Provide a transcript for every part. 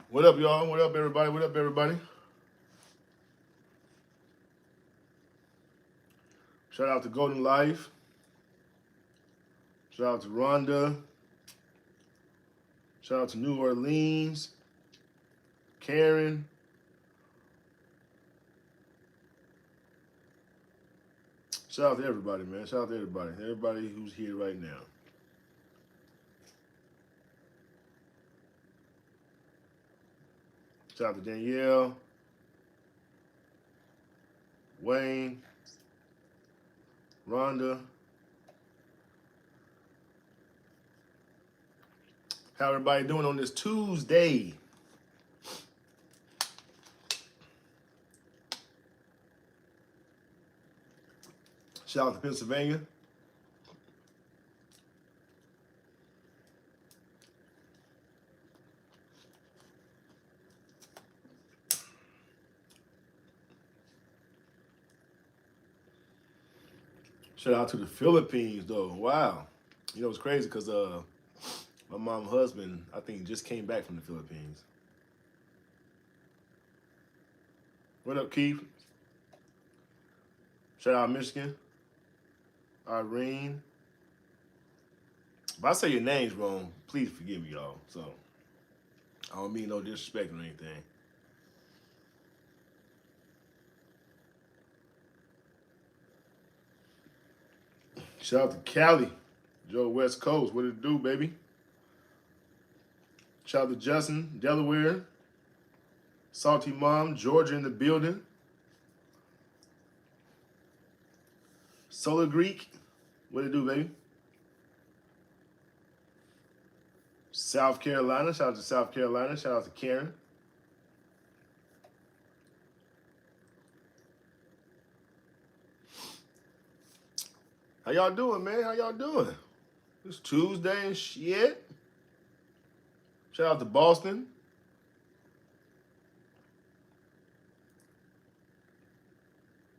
What up, y'all? What up, everybody? What up, everybody? Shout out to Golden Life. Shout out to Rhonda. Shout out to New Orleans. Karen. Shout out to everybody, man. Shout out to everybody. Everybody who's here right now. Shout out to Danielle. Wayne. Rhonda. How everybody doing on this Tuesday? Shout out to Pennsylvania. Shout out to the Philippines, though. Wow. You know, it's crazy because my mom's husband, I think, just came back from the Philippines. What up, Keith? Shout out Michigan. Irene. If I say your names wrong, please forgive me, y'all. So, I don't mean no disrespect or anything. Shout out to Cali. Joe West Coast. What it do, baby? Shout out to Justin, Delaware. Salty Mom, Georgia in the building. Solar Greek. What it do, baby? South Carolina. Shout out to South Carolina. Shout out to Karen. How y'all doing, man? How y'all doing? It's Tuesday and shit. Shout out to Boston.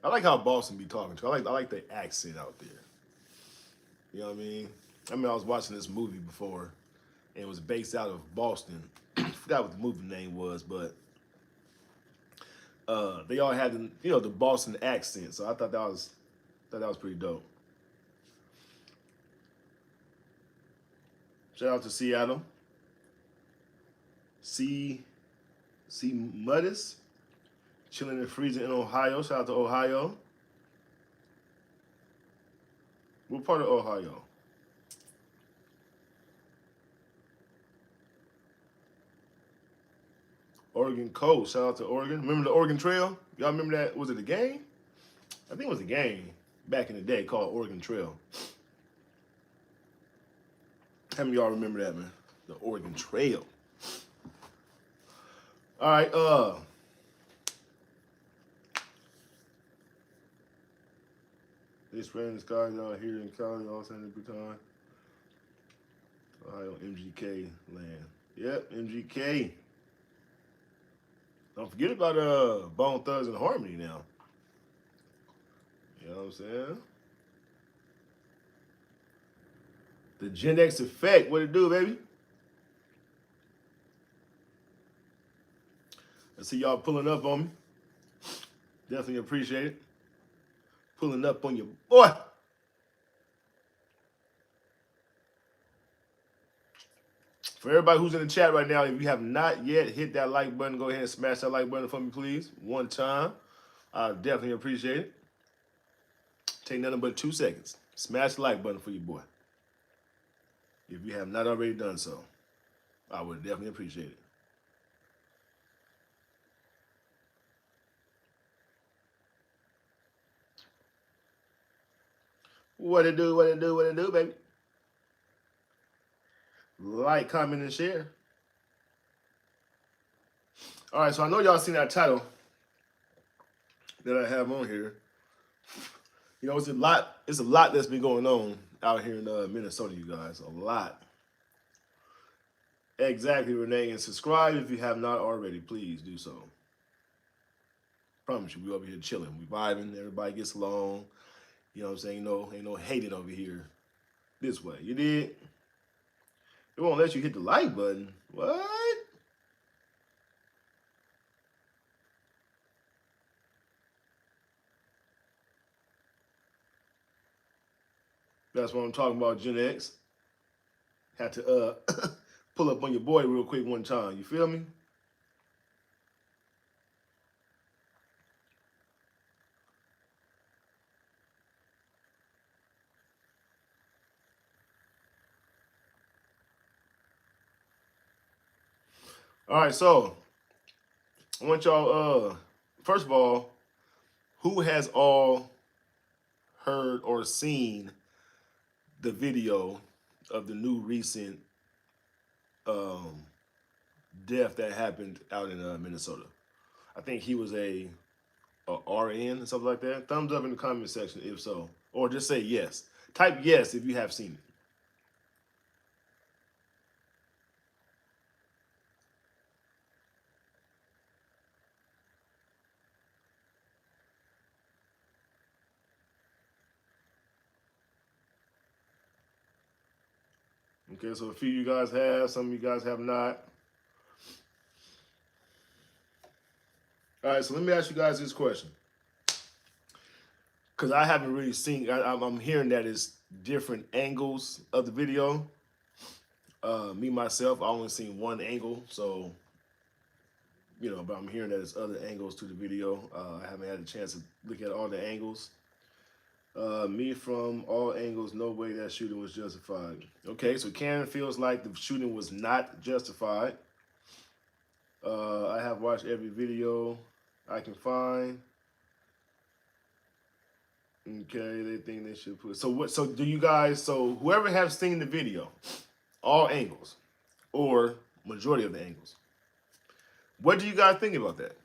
I like how Boston be talking to. I like the accent out there. You know what I mean? I was watching this movie before, and it was based out of Boston. I forgot what the movie name was, but they all had the Boston accent. So I thought that was pretty dope. Shout out to Seattle. C Muddis. Chilling and freezing in Ohio. Shout out to Ohio. What part of Ohio? Oregon Coast. Shout out to Oregon. Remember the Oregon Trail? Y'all remember that? Was it a game? I think it was a game back in the day called Oregon Trail. How many of y'all remember that, man? The Oregon Trail. All right, It's raining skies out here in Cali, Los Angeles, Bhutan. Ohio, MGK land. Yep, MGK. Don't forget about Bone Thugs and Harmony now. You know what I'm saying? The Gen X effect, what it do, baby? I see y'all pulling up on me. Definitely appreciate it. Pulling up on your boy. For everybody who's in the chat right now, if you have not yet hit that like button, go ahead and smash that like button for me, please. One time. I definitely appreciate it. Take nothing but 2 seconds. Smash the like button for your boy. If you have not already done so, I would definitely appreciate it. What it do, what it do, what it do, baby? Like, comment, and share. All right, so I know y'all seen that title that I have on here. You know, it's a lot that's been going on out here in Minnesota, you guys. A lot. Exactly, Renee. And subscribe if you have not already. Please do so. Promise you, we over here chilling. We vibing. Everybody gets along. You know what I'm saying? Ain't no hating over here this way. You did? It won't let you hit the like button. What? That's what I'm talking about, Gen X. Had to pull up on your boy real quick one time. You feel me? All right, so I want y'all. First of all, who has all heard or seen the video of the new recent um, death that happened out in Minnesota? I think he was a RN or something like that. Thumbs up in the comment section if so, or just say yes. Type yes if you have seen it. Okay, so a few of you guys have, some of you guys have not. All right, so let me ask you guys this question. Because I haven't really seen, I'm hearing that it's different angles of the video. Me, myself, I only seen one angle, so, but I'm hearing that there's other angles to the video. I haven't had a chance to look at all the angles. Me from all angles, no way that shooting was justified. Okay, so Karen feels like the shooting was not justified. I have watched every video I can find. Okay, they think they should put. So what? So do you guys? So whoever have seen the video, all angles, or majority of the angles, what do you guys think about that?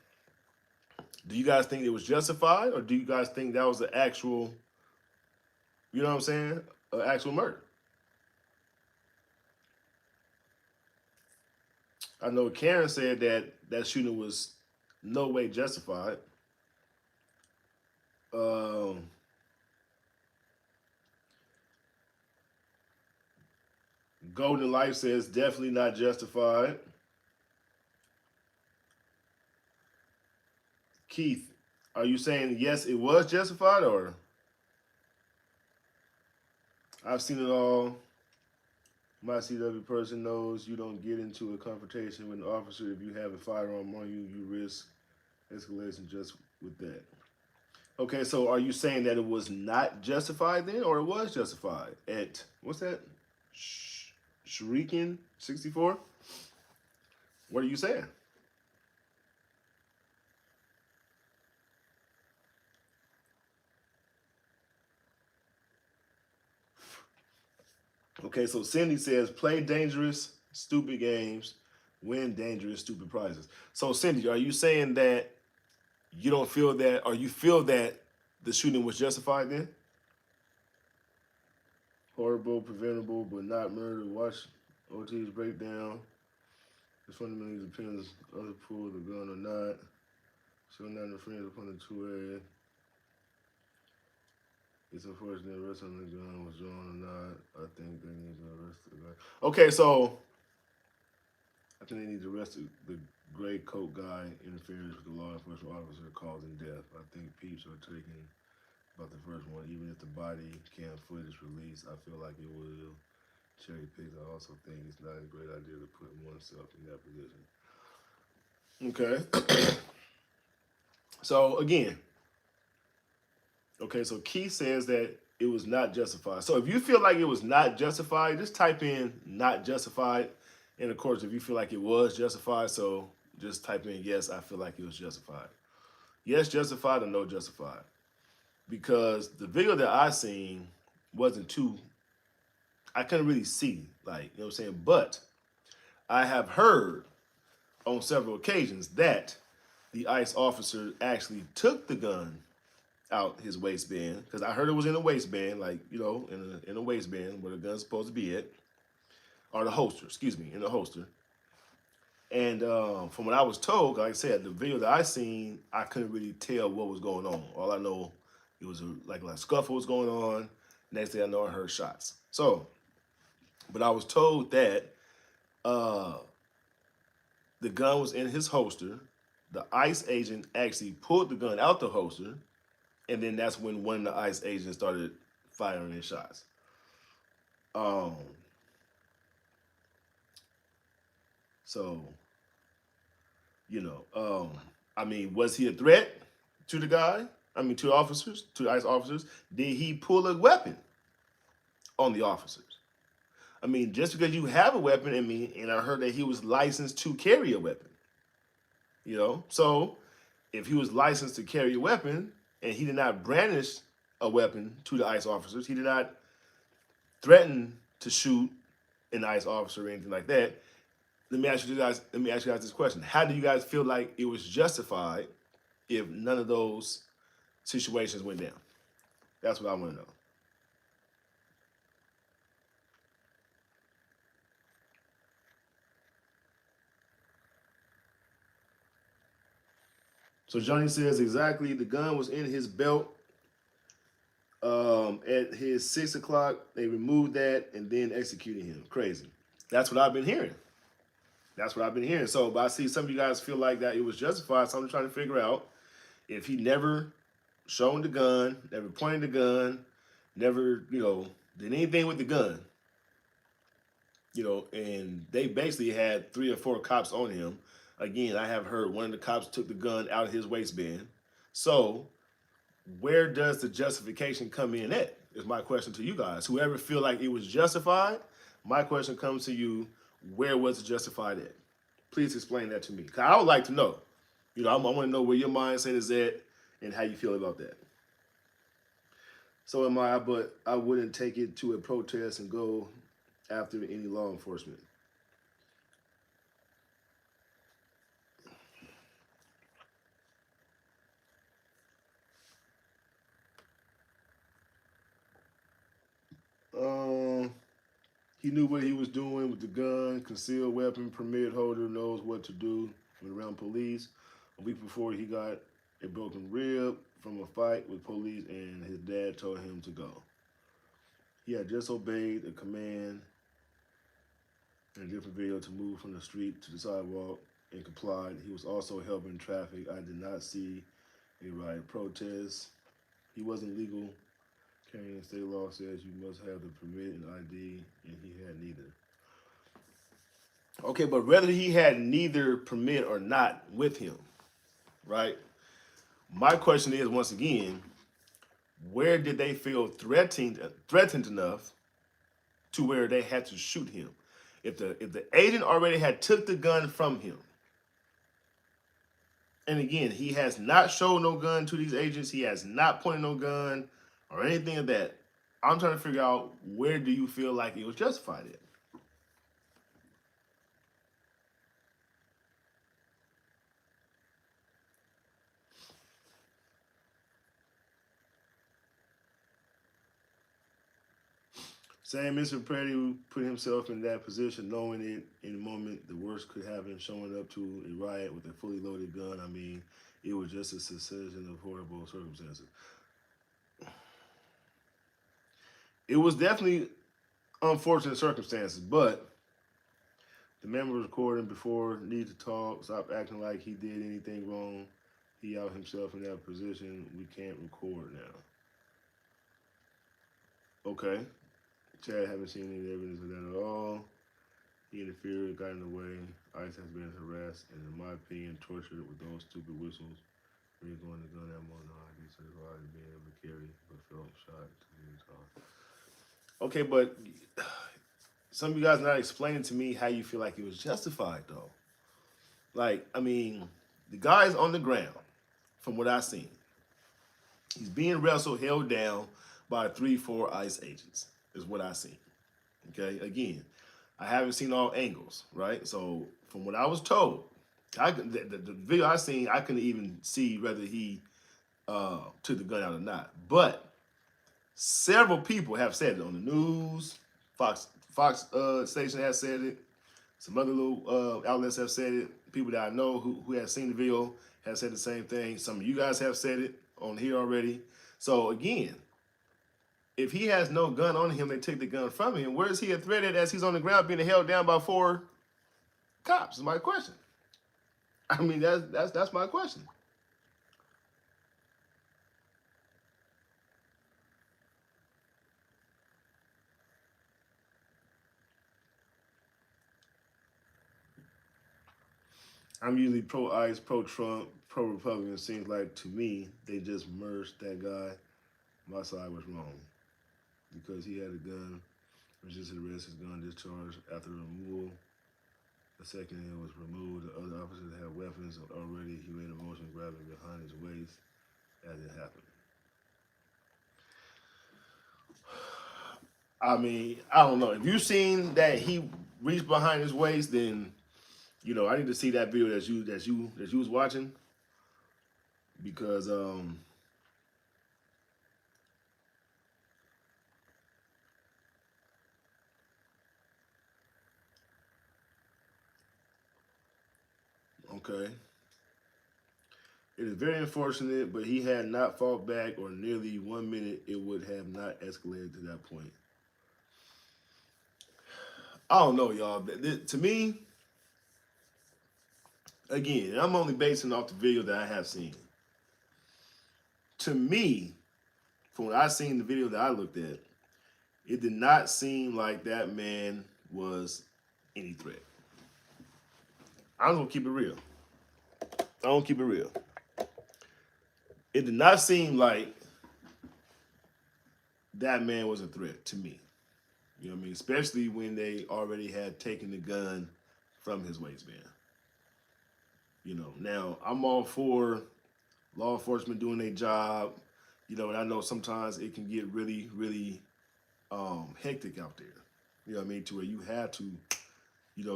Do you guys think it was justified, or do you guys think that was the actual? You know what I'm saying? Actual murder. I know Karen said that that shooting was no way justified. Um, Golden Life says definitely not justified. Keith, are you saying yes, it was justified, or I've seen it all? My CW person knows you don't get into a confrontation with an officer if you have a firearm on you. You risk escalation just with that. Okay, so are you saying that it was not justified then, or it was justified at what's that? Shuriken 64. What are you saying? Okay, so Cindy says play dangerous, stupid games, win dangerous, stupid prizes. So Cindy, are you saying that you don't feel that, or you feel that the shooting was justified then? Horrible, preventable, but not murder. Watch OT's breakdown. It fundamentally depends on the pull the gun or not. So not infringe upon the 2A. It's unfortunate the rest of the gun was drawn or not. I think they need to arrest the guy. Okay, so I think they need to arrest the gray coat guy interferes with the law enforcement officer causing death. I think peeps are taking about the first one. Even if the body cam footage released, I feel like it will cherry pick. I also think it's not a great idea to put oneself in that position. Okay. So again, okay, so Keith says that it was not justified. So if you feel like it was not justified, just type in not justified. And of course, if you feel like it was justified, so just type in yes, I feel like it was justified. Yes, justified or no justified. Because the video that I seen wasn't too, I couldn't really see, like, you know what I'm saying? But I have heard on several occasions that the ICE officer actually took the gun out his waistband, because I heard it was in a waistband, like, in a waistband where the gun's supposed to be at, or the holster, excuse me, in the holster. And from what I was told, like I said, the video that I seen, I couldn't really tell what was going on. All I know, it was like a scuffle was going on. Next thing I know, I heard shots. So, but I was told that the gun was in his holster. The ICE agent actually pulled the gun out the holster, and then that's when one of the ICE agents started firing his shots. Um, so I mean, was he a threat to the guy? I mean, to officers, to ICE officers. Did he pull a weapon on the officers? I mean, just because you have a weapon, and I heard that he was licensed to carry a weapon. So if he was licensed to carry a weapon and he did not brandish a weapon to the ICE officers, he did not threaten to shoot an ICE officer or anything like that. Let me ask you guys this question: how do you guys feel like it was justified if none of those situations went down? That's what I want to know. So Johnny says exactly. The gun was in his belt. At his 6 o'clock, they removed that and then executed him. Crazy. That's what I've been hearing. So, but I see some of you guys feel like that it was justified. So I'm trying to figure out if he never shown the gun, never pointed the gun, never, did anything with the gun, and they basically had 3 or 4 cops on him. Again, I have heard one of the cops took the gun out of his waistband. So where does the justification come in at? Is my question to you guys. Whoever feel like it was justified, my question comes to you, where was it justified at? Please explain that to me. Because I would like to know. I want to know where your mindset is at and how you feel about that. So am I, but I wouldn't take it to a protest and go after any law enforcement. He knew what he was doing with the gun. Concealed weapon permit holder knows what to do when around police. A week before, he got a broken rib from a fight with police, and his dad told him to go. He had just obeyed a command in a different video to move from the street to the sidewalk and complied. He was also helping traffic. I did not see a riot protest. He wasn't legal. Carrying state law says you must have the permit and ID, and he had neither. Okay, but whether he had neither permit or not with him, right? My question is, once again, where did they feel threatened enough to where they had to shoot him? If the agent already had took the gun from him, and again, he has not shown no gun to these agents, he has not pointed no gun or anything of that. I'm trying to figure out, where do you feel like it was justified at? Saying Mr. Petty put himself in that position, knowing it in the moment the worst could happen, showing up to a riot with a fully loaded gun. I mean, it was just a succession of horrible circumstances. It was definitely unfortunate circumstances, but the man was recording before, need to talk, stop acting like he did anything wrong. He out himself in that position. We can't record now. Okay. Chad haven't seen any evidence of that at all. He interfered, got in the way. ICE has been harassed and, in my opinion, tortured with those stupid whistles. We're going to gun that more than he certified and being able to carry, but felt shot to the time. Okay, but some of you guys are not explaining to me how you feel like it was justified, though. Like, I mean, the guy's on the ground, from what I've seen. He's being wrestled, held down by 3-4 ICE agents, is what I've seen. Okay, again, I haven't seen all angles, right? So from what I was told, the video I seen, I couldn't even see whether he took the gun out or not. But several people have said it on the news. Fox station has said it. Some other little outlets have said it. People that I know who have seen the video have said the same thing. Some of you guys have said it on here already. So again, if he has no gun on him, they take the gun from him. Where is he a threat at as he's on the ground being held down by 4 cops? Is my question. I mean, that's my question. I'm usually pro-ICE, pro-Trump, pro-Republican. Seems like to me they just merged that guy. My side was wrong because he had a gun, resisted arrest, his gun discharged after removal. The second it was removed. The other officers had weapons already. He made a motion grabbing behind his waist as it happened. I mean, I don't know. If you seen that he reached behind his waist, then I need to see that video that you was watching because okay. It is very unfortunate, but he had not fought back or nearly 1 minute, it would have not escalated to that point. I don't know, y'all. To me, again, I'm only basing off the video that I have seen. To me, from what I seen the video that I looked at, it did not seem like that man was any threat. I'm gonna keep it real. It did not seem like that man was a threat to me. You know what I mean? Especially when they already had taken the gun from his waistband. Now I'm all for law enforcement doing their job. And I know sometimes it can get really, really hectic out there. You know what I mean? To where you have to,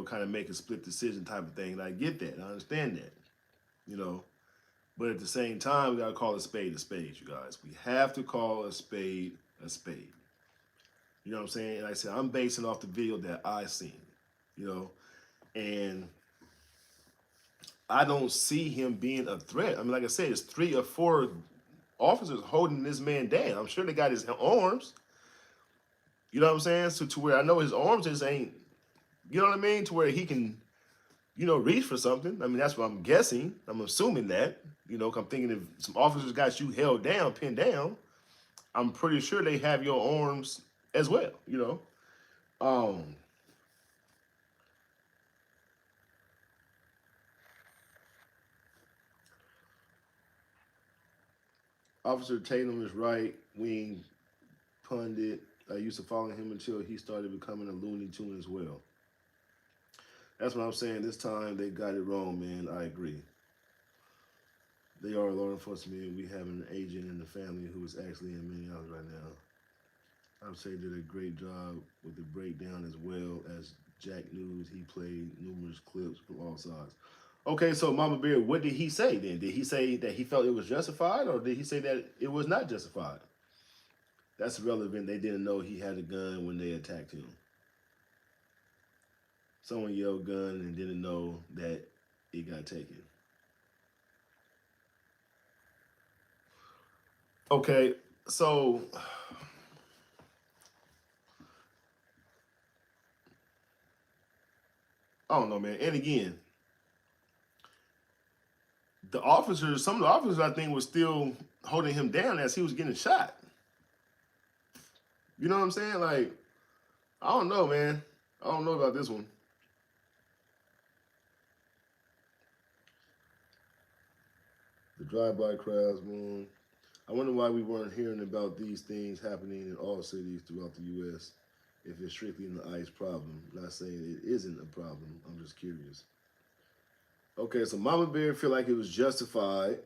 kind of make a split decision type of thing. And I get that. I understand that. But at the same time, we gotta call a spade, you guys. We have to call a spade a spade. You know what I'm saying? And like I said, I'm basing off the video that I seen. And I don't see him being a threat. I mean, like I said, it's 3 or 4 officers holding this man down. I'm sure they got his arms. You know what I'm saying? So to where I know his arms just ain't, you know what I mean? To where he can, reach for something. I mean, that's what I'm guessing. I'm assuming that. I'm thinking if some officers got you held down, pinned down, I'm pretty sure they have your arms as well, Officer Tatum is right wing pundit. I used to follow him until he started becoming a Looney Tune as well. That's what I'm saying. This time they got it wrong, man. I agree. They are law enforcement. We have an agent in the family who is actually in Minneapolis right now. I would say did a great job with the breakdown as well as Jack News. He played numerous clips from all sides. Okay, so Mama Bear, what did he say then? Did he say that he felt it was justified, or did he say that it was not justified? That's irrelevant. They didn't know he had a gun when they attacked him. Someone yelled gun and didn't know that it got taken. Okay, so I don't know, man. And again, some of the officers, I think, were still holding him down as he was getting shot. You know what I'm saying? Like, I don't know, man. I don't know about this one. The drive-by crowds, man. I wonder why we weren't hearing about these things happening in all cities throughout the U.S. if it's strictly an ICE problem. I'm not saying it isn't a problem. I'm just curious. Okay, so Mama Bear feel like it was justified.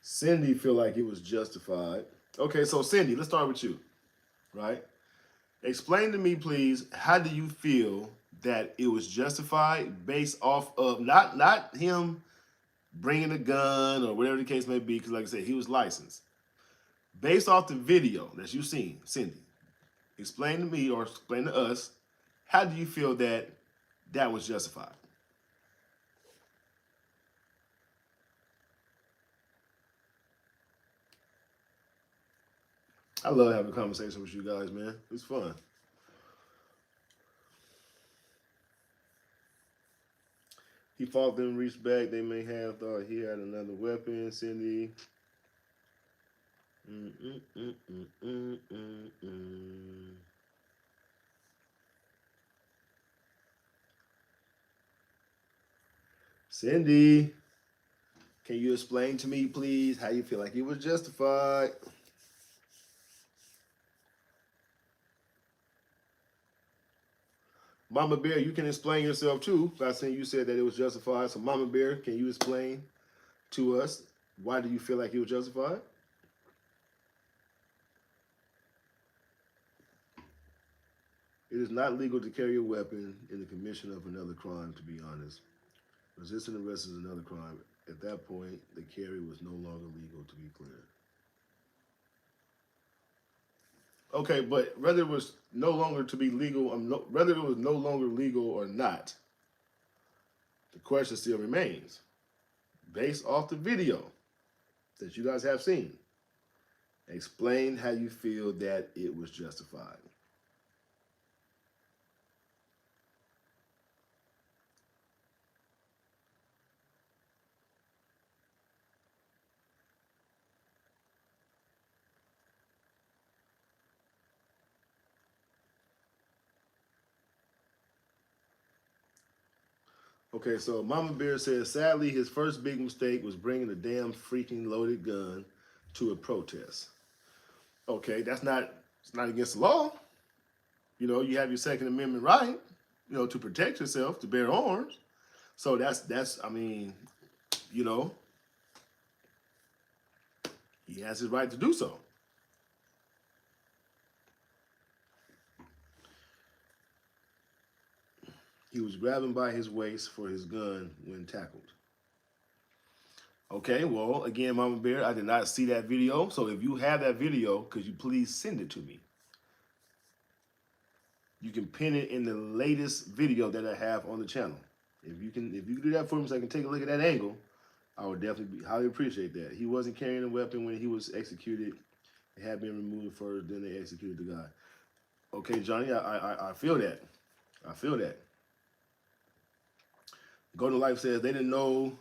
Cindy feel like it was justified. Okay, so Cindy, let's start with you, right? Explain to me, please, how do you feel that it was justified based off of not him bringing a gun or whatever the case may be, because like I said, he was licensed. Based off the video that you've seen, Cindy, explain to me or explain to us, how do you feel that that was justified? I love having a conversation with you guys, man. It's fun. He fought them, reached back. They may have thought he had another weapon, Cindy. Cindy, can you explain to me, please, how you feel like it was justified? Mama Bear, you can explain yourself too by saying you said that it was justified. So Mama Bear, can you explain to us why do you feel like it was justified? It is not legal to carry a weapon in the commission of another crime, to be honest. Resisting arrest is another crime. At that point, the carry was no longer legal, to be clear. Okay, but whether it was no longer to be legal, whether it was no longer legal or not, the question still remains. Based off the video that you guys have seen, explain how you feel that it was justified. Okay, so Mama Bear says, sadly, his first big mistake was bringing a damn freaking loaded gun to a protest. Okay, it's not against the law. You know, you have your Second Amendment right, you know, to protect yourself, to bear arms. So I mean, you know, he has his right to do so. He was grabbing by his waist for his gun when tackled. Okay, well, again, Mama Bear, I did not see that video. So if you have that video, could you please send it to me? You can pin it in the latest video that I have on the channel. If you can do that for me so I can take a look at that angle, I would definitely highly appreciate that. He wasn't carrying a weapon when he was executed. It had been removed first, then they executed the guy. Okay, Johnny, I feel that. I feel that. Golden Life says they didn't know.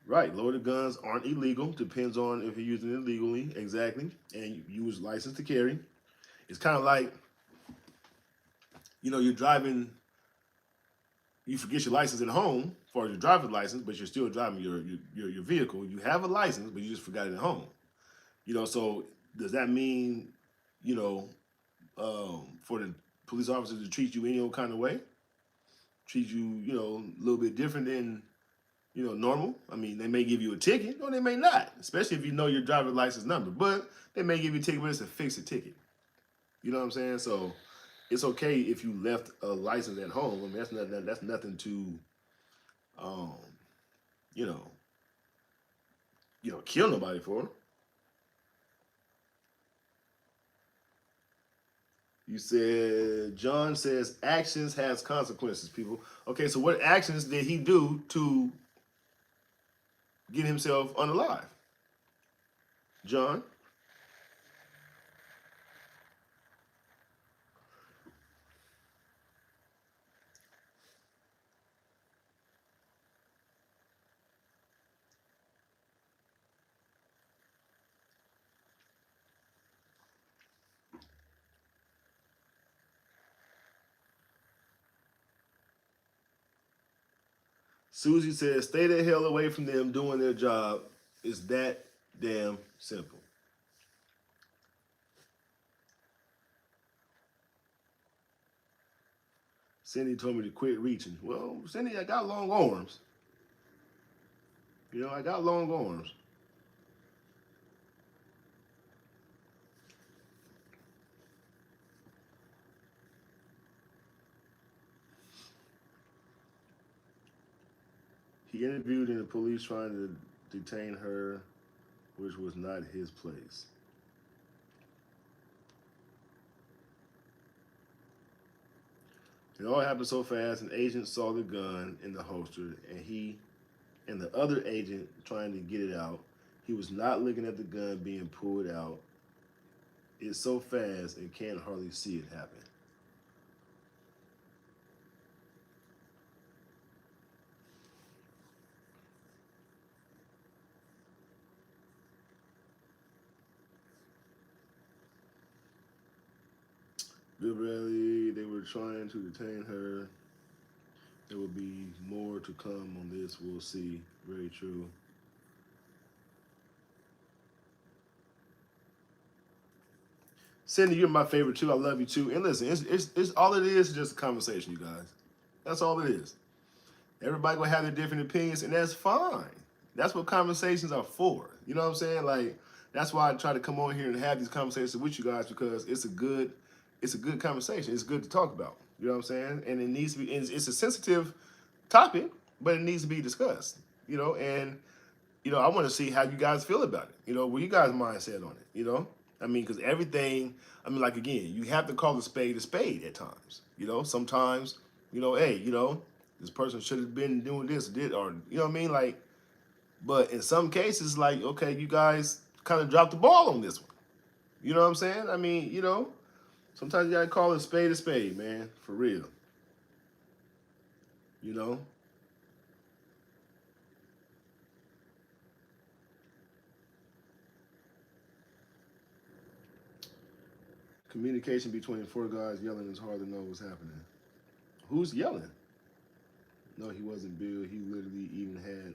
Right, loaded guns aren't illegal. Depends on if you're using it illegally, exactly, and you was licensed to carry. It's kind of like, you know, you're driving. You forget your license at home, as far as your driver's license, but you're still driving your vehicle. You have a license, but you just forgot it at home. You know, so does that mean, you know, for the police officers to treat you any old kind of way? Treat you, you know, a little bit different than, you know, normal? I mean, they may give you a ticket, or they may not, especially if you know your driver's license number. But they may give you a ticket, but it's a fixed ticket. You know what I'm saying? So it's okay if you left a license at home. I mean, that's nothing to, um, you know, kill nobody for. You said, John says, actions has consequences, people. Okay, so what actions did he do to get himself unalive? John? Susie says, stay the hell away from them doing their job. It's that damn simple. Cindy told me to quit reaching. Well, Cindy, I got long arms. You know, I got long arms. He interviewed in the police trying to detain her, which was not his place. It all happened so fast. An agent saw the gun in the holster, and he and the other agent trying to get it out. He was not looking at the gun being pulled out. It's so fast and can't hardly see it happen. Rally, they were trying to detain her. There will be more to come on this. We'll see. Very true. Cindy, you're my favorite too. I love you too. And listen, it's all it is just a conversation, you guys. That's all it is. Everybody gonna have their different opinions, and that's fine. That's what conversations are for. You know what I'm saying? Like that's why I try to come on here and have these conversations with you guys because it's a good conversation. It's good to talk about. You know what I'm saying? And it needs to be. It's a sensitive topic, but it needs to be discussed. You know, and I want to see how you guys feel about it. You know, what you guys' mindset on it. You know, I mean, because everything. I mean, like again, you have to call a spade at times. You know, sometimes. Hey, this person should have been doing this, or you know what I mean, like. But in some cases, like, okay, you guys kind of dropped the ball on this one. You know what I'm saying? I mean, sometimes you gotta call a spade, man, for real. You know. Communication between four guys yelling is hard to know what's happening. Who's yelling? No, he wasn't Bill. He literally even had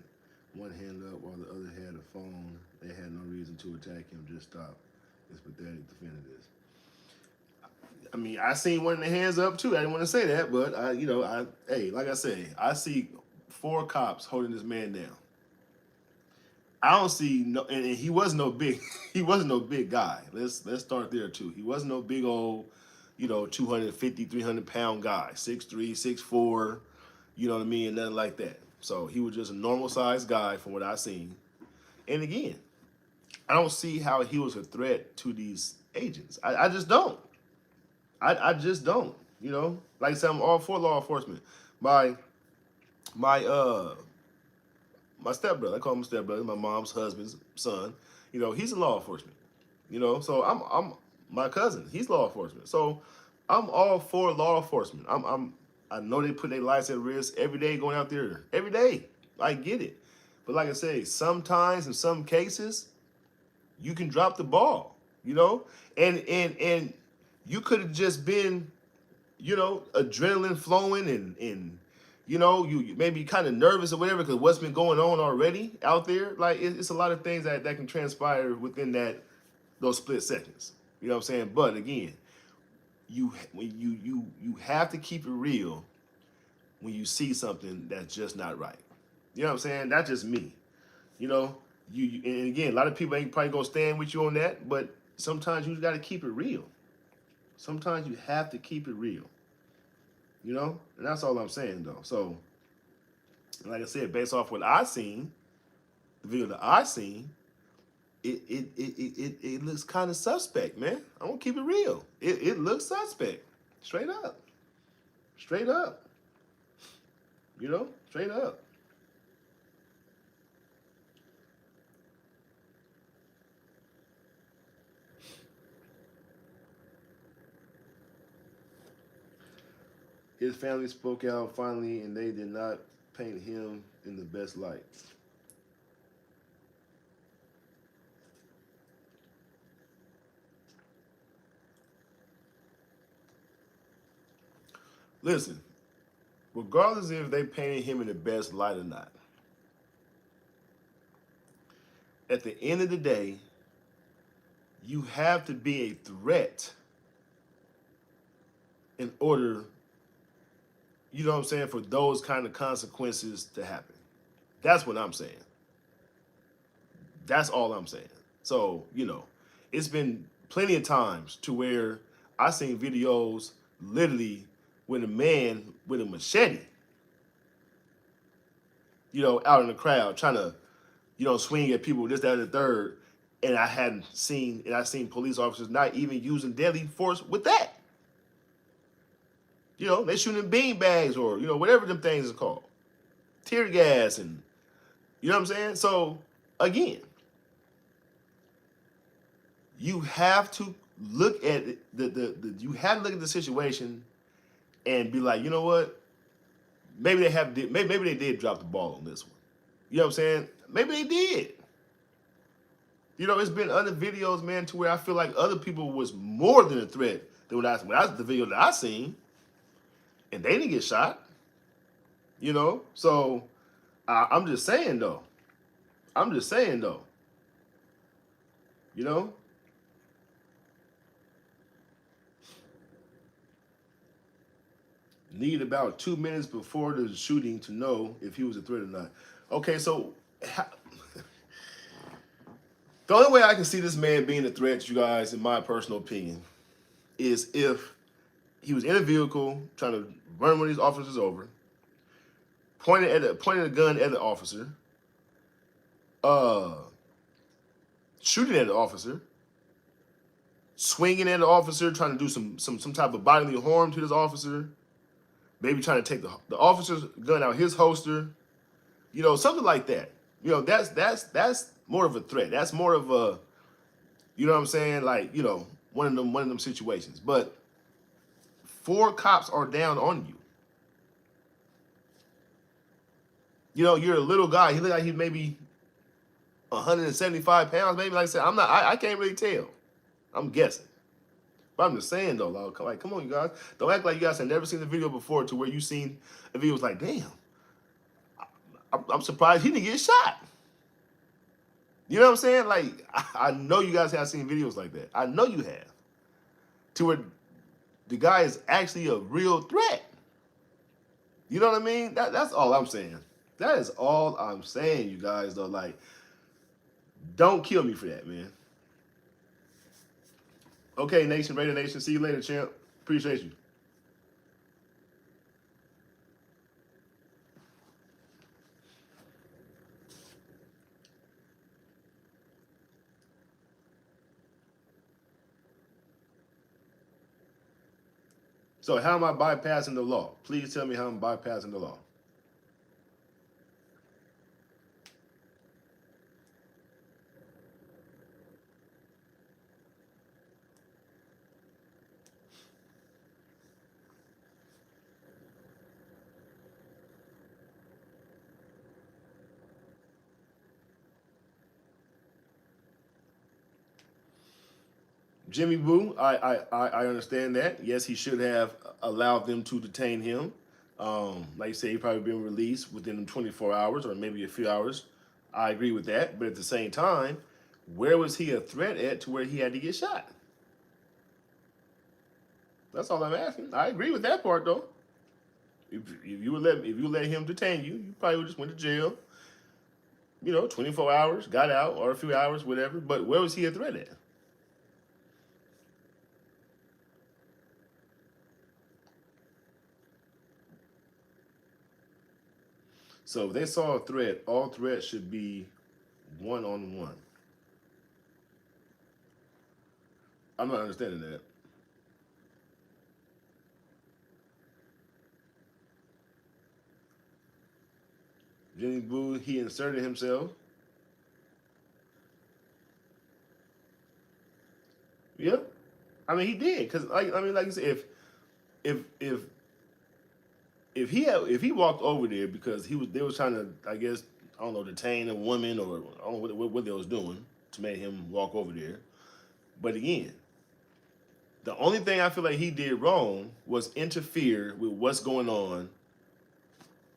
one hand up while the other had a phone. They had no reason to attack him. Just stop. It's pathetic. Defended this. I mean, I seen one of the hands up too. I didn't want to say that, but hey, like I say, I see 4 cops holding this man down. I don't see no, and he wasn't no big, he wasn't no big guy. Let's start there too. He wasn't no big old, 250, 300-pound guy, 6'3", 6'4", you know what I mean, nothing like that. So he was just a normal sized guy from what I seen. And again, I don't see how he was a threat to these agents. I just don't. I just don't. Like I said, I'm all for law enforcement. My stepbrother, I call him stepbrother, my mom's husband's son. He's in law enforcement. So I'm my cousin. He's law enforcement. So I'm all for law enforcement. I know they put their lives at risk every day going out there. Every day. I get it. But like I say, sometimes in some cases, you can drop the ball, and you could have just been, adrenaline flowing and you maybe kind of nervous or whatever because what's been going on already out there. Like it's a lot of things that can transpire within those split seconds. You know what I'm saying? But again, you have to keep it real when you see something that's just not right. You know what I'm saying? That's just me. And again, a lot of people ain't probably gonna stand with you on that, but sometimes you got to keep it real. Sometimes you have to keep it real. And that's all I'm saying though. So, like I said, based off what I seen, the video that I seen, it looks kind of suspect, man. I'm gonna keep it real. It looks suspect, straight up, straight up. Straight up. His family spoke out finally, and they did not paint him in the best light. Listen, regardless if they painted him in the best light or not, at the end of the day, you have to be a threat in order, you know what I'm saying, for those kind of consequences to happen. That's what I'm saying. That's all I'm saying. So, it's been plenty of times to where I seen videos literally with a man with a machete, out in the crowd trying to, swing at people, this, that, and the third. And I seen police officers not even using deadly force with that. They shooting bean bags or, whatever them things is called. Tear gas and, you know what I'm saying? So, again, you have to look at you have to look at the situation and be like, you know what? Maybe they did drop the ball on this one. You know what I'm saying? Maybe they did. It's been other videos, man, to where I feel like other people was more than a threat Then when that's the video that I seen, and they didn't get shot. You know, so I'm just saying though. I'm just saying though. You know, need about 2 minutes before the shooting to know if he was a threat or not. Okay, so the only way I can see this man being a threat, you guys, in my personal opinion, is if he was in a vehicle trying to run one of these officers over, pointing a gun at the officer, uh, shooting at the officer, swinging at the officer, trying to do some type of bodily harm to this officer, maybe trying to take the officer's gun out his holster, you know, something like that. You know, that's more of a threat. That's more of a, you know what I'm saying? Like, you know, one of them situations. But 4 cops are down on you. You know, you're a little guy. He look like he's maybe 175 pounds, maybe. Like I said, I can't really tell. I'm guessing. But I'm just saying though, like, come on, you guys. Don't act like you guys have never seen the video before to where you seen a video was like, damn, I'm surprised he didn't get shot. You know what I'm saying? Like, I know you guys have seen videos like that. I know you have. To where the guy is actually a real threat. You know what I mean? That's all I'm saying. That is all I'm saying, you guys, though. Like, don't kill me for that, man. Okay, Nation, Raider Nation. See you later, champ. Appreciate you. So how am I bypassing the law? Please tell me how I'm bypassing the law. Jimmy Boo, I understand that. Yes, he should have allowed them to detain him. Like you say, he probably been released within 24 hours or maybe a few hours. I agree with that. But at the same time, where was he a threat at to where he had to get shot? That's all I'm asking. I agree with that part though. If you let him detain you, you probably would just went to jail. You know, 24 hours, got out, or a few hours, whatever. But where was he a threat at? So if they saw a threat, all threats should be one-on-one. I'm not understanding that. Jimmy Boo, he inserted himself. Yeah, I mean he did because like you said, if if he walked over there because they was trying to, I guess, I don't know, detain a woman, or I don't know what they was doing to make him walk over there. But again, the only thing I feel like he did wrong was interfere with what's going on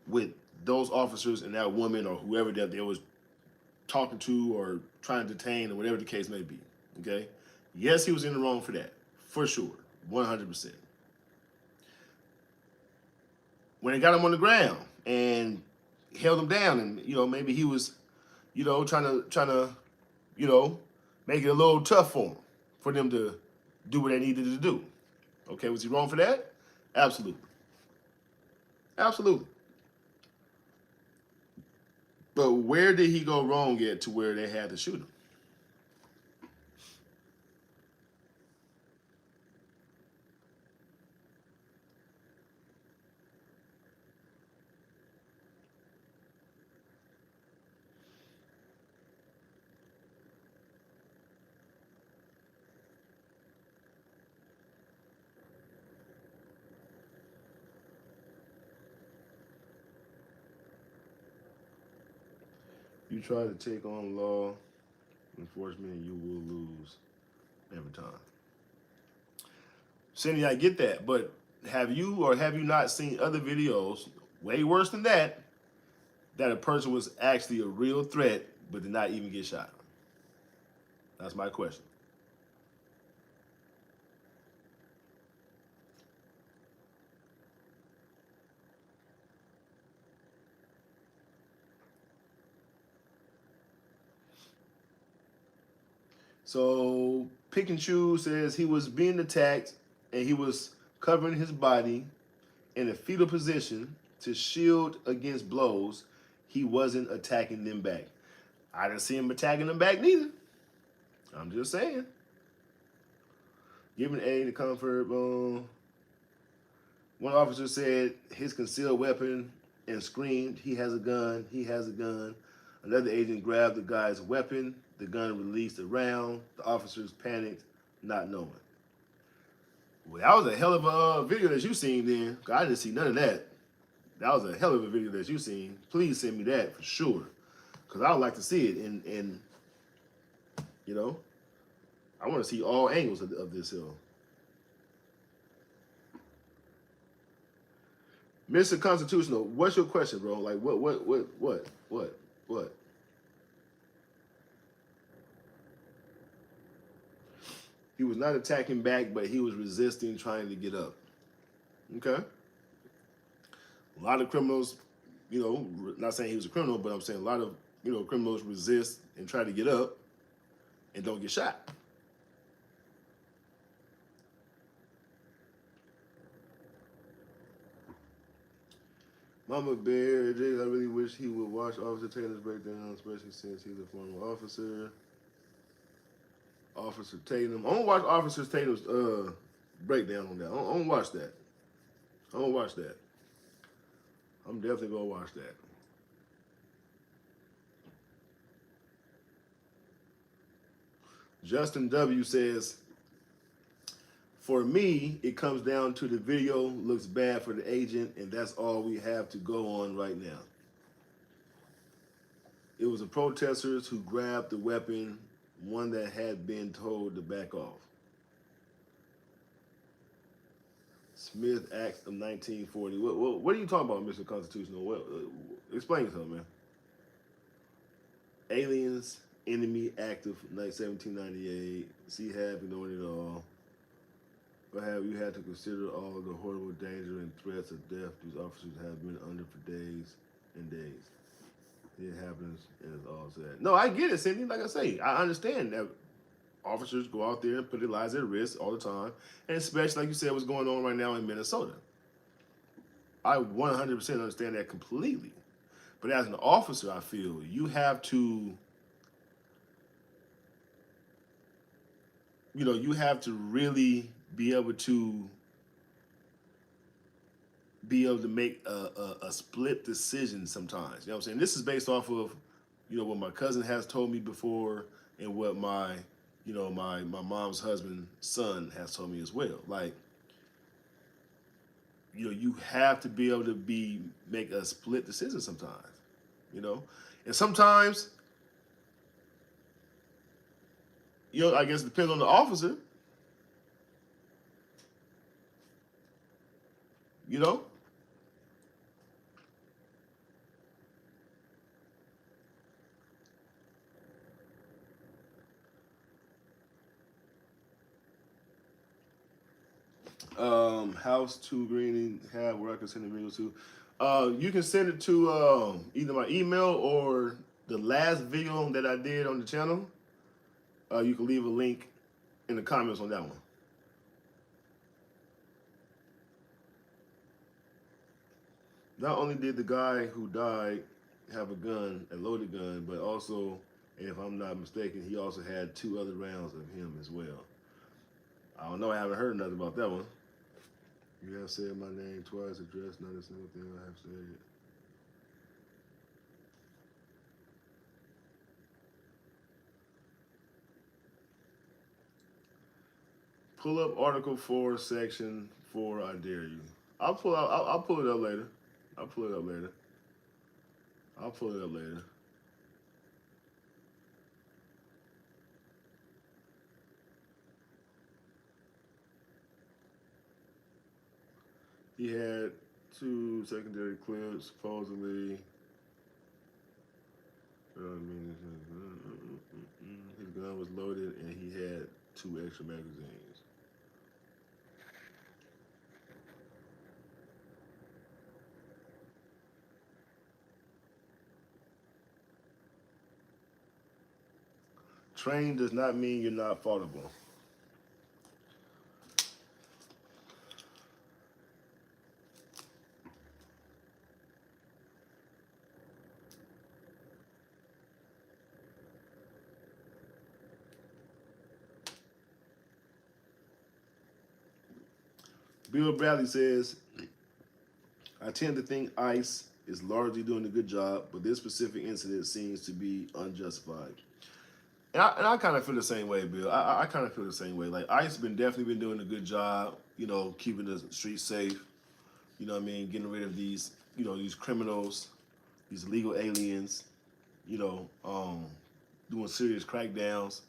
with those officers and that woman or whoever that they was talking to or trying to detain or whatever the case may be. Okay, yes, he was in the wrong for that, for sure, 100%. When they got him on the ground and held him down, and you know maybe he was, you know, trying to, you know, make it a little tough for them to do what they needed to do. Okay, was he wrong for that? Absolutely, absolutely. But where did he go wrong at to where they had to shoot him? You try to take on law enforcement, you will lose every time. Cindy, I get that, but have you or have you not seen other videos way worse than that, that a person was actually a real threat but did not even get shot? That's my question. So Pick and Choose says he was being attacked and he was covering his body in a fetal position to shield against blows. He wasn't attacking them back. I didn't see him attacking them back neither. I'm just saying. Giving aid to comfort. One officer said his concealed weapon and screamed, "He has a gun, he has a gun." Another agent grabbed the guy's weapon. The gun released a round. The officers panicked, not knowing. Well, that was a hell of a video that you seen then. I didn't see none of that. That was a hell of a video that you seen. Please send me that for sure. Because I would like to see it. And you know, I want to see all angles of this hill. Mr. Constitutional, what's your question, bro? Like, what? He was not attacking back, but he was resisting, trying to get up. Okay. A lot of criminals, you know, not saying he was a criminal, but I'm saying a lot of, you know, criminals resist and try to get up and don't get shot. Mama Bear, I really wish he would watch Officer Taylor's breakdown, especially since he's a former officer. Officer Tatum. I'm gonna watch Officer Tatum's breakdown on that. I'm gonna watch that. I'm gonna watch that. I'm definitely gonna watch that. Justin W says, for me, it comes down to the video looks bad for the agent, and that's all we have to go on right now. It was the protesters who grabbed the weapon, one that had been told to back off. Smith Acts of 1940. What are you talking about, Mr. Constitutional? Explain something, man. Aliens, Enemy Act of 1798. See, have you knowing it all. But have you had to consider all the horrible danger and threats of death these officers have been under for days and days? It happens and it's all sad. No, I get it, Cindy. Like I say, I understand that officers go out there and put their lives at risk all the time, and especially like you said, what's going on right now in Minnesota. I 100% understand that completely. But as an officer, I feel you have to, you have to really be able to make a split decision sometimes. You know what I'm saying? This is based off of, what my cousin has told me before and what my mom's husband's son has told me as well. Like, you have to be able to make a split decision sometimes, and sometimes, I guess it depends on the officer, you know. House to green have where I can send the video to. You can send it to either my email or the last video that I did on the channel. You can leave a link in the comments on that one. Not only did the guy who died have a loaded gun, but also, and if I'm not mistaken, he also had 2 other rounds of him as well. I don't know. I haven't heard nothing about that one. You have said my name twice, addressed, not a single thing I have said. Pull up Article 4, Section 4. I dare you. I'll pull it up later. I'll pull it up later. He had two secondary clips, supposedly. His gun was loaded and he had two extra magazines. Trained does not mean you're not faultable. Bill Bradley says, I tend to think ICE is largely doing a good job, but this specific incident seems to be unjustified. And I kind of feel the same way, Bill. I kind of feel the same way. Like ICE definitely been doing a good job, keeping the streets safe. You know what I mean? Getting rid of these, these criminals, these illegal aliens. You know, doing serious crackdowns.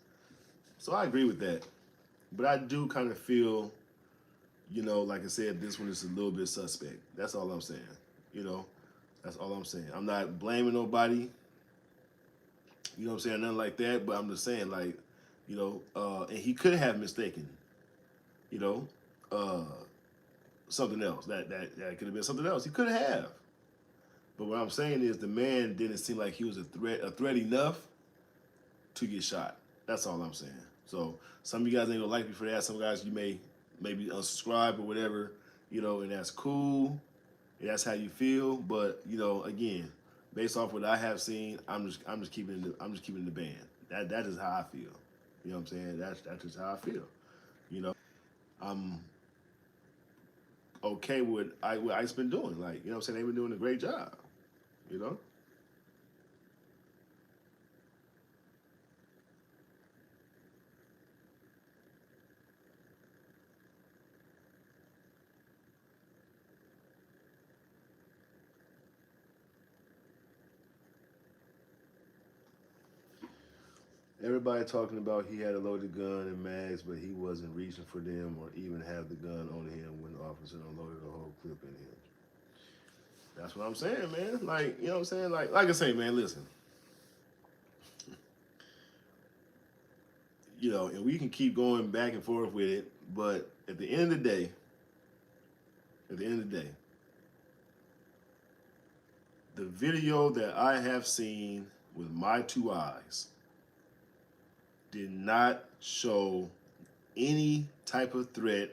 So I agree with that. But I do kind of feel, like I said, this one is a little bit suspect. That's all I'm saying. You know, that's all I'm saying. I'm not blaming nobody. You know what I'm saying? Nothing like that. But I'm just saying, like, and he could have mistaken, you know, uh, something else. That could have been something else. He could have. But what I'm saying is the man didn't seem like he was a threat enough to get shot. That's all I'm saying. So some of you guys ain't gonna like me for that. Some guys you may maybe unsubscribe or whatever, and that's cool. And that's how you feel. But again, based off what I have seen, I'm just keeping it in the band. That is how I feel. You know what I'm saying? That's just how I feel. I'm okay with what Ice been doing. Like, what I'm saying? They've been doing a great job. You know? Everybody talking about he had a loaded gun and mags, but he wasn't reaching for them or even have the gun on him when the officer unloaded a whole clip in him. That's what I'm saying, man. Like, you know what I'm saying? Like I say, man, listen. And we can keep going back and forth with it, but at the end of the day, the video that I have seen with my two eyes did not show any type of threat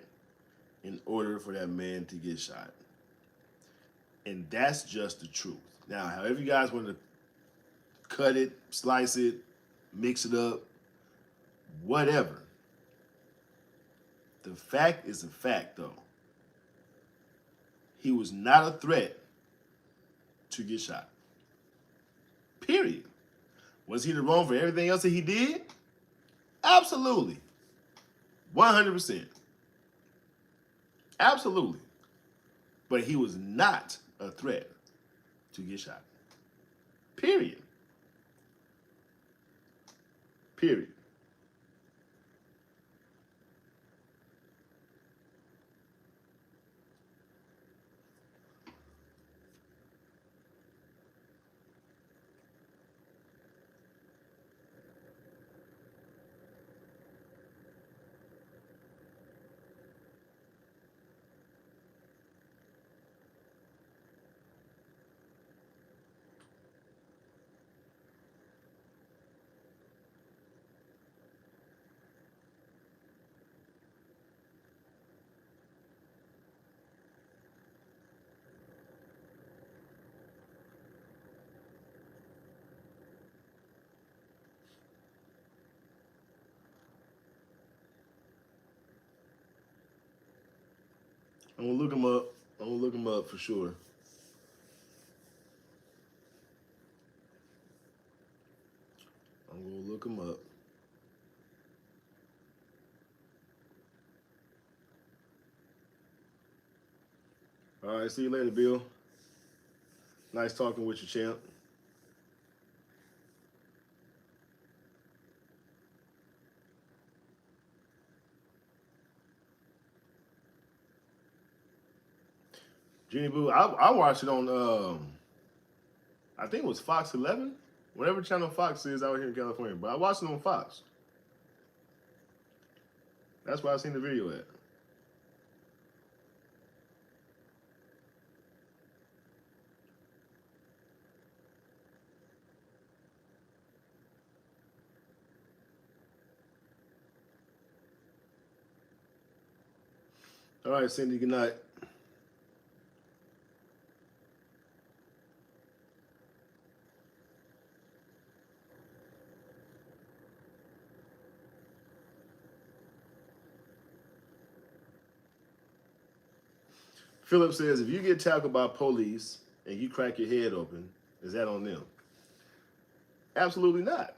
in order for that man to get shot. And that's just the truth. Now, however you guys want to cut it, slice it, mix it up, whatever. The fact is a fact, though. He was not a threat to get shot. Period. Was he the wrong for everything else that he did? Absolutely. 100%. Absolutely. But he was not a threat to get shot. Period. Period. I'm gonna look him up. I'm gonna look him up for sure. I'm gonna look him up. All right, see you later, Bill. Nice talking with you, champ. Jenny Boo, I watched it on I think it was Fox 11, whatever channel Fox is out here in California. But I watched it on Fox. That's where I seen the video at. All right, Cindy, good night. Philip says, if you get tackled by police and you crack your head open, is that on them? Absolutely not.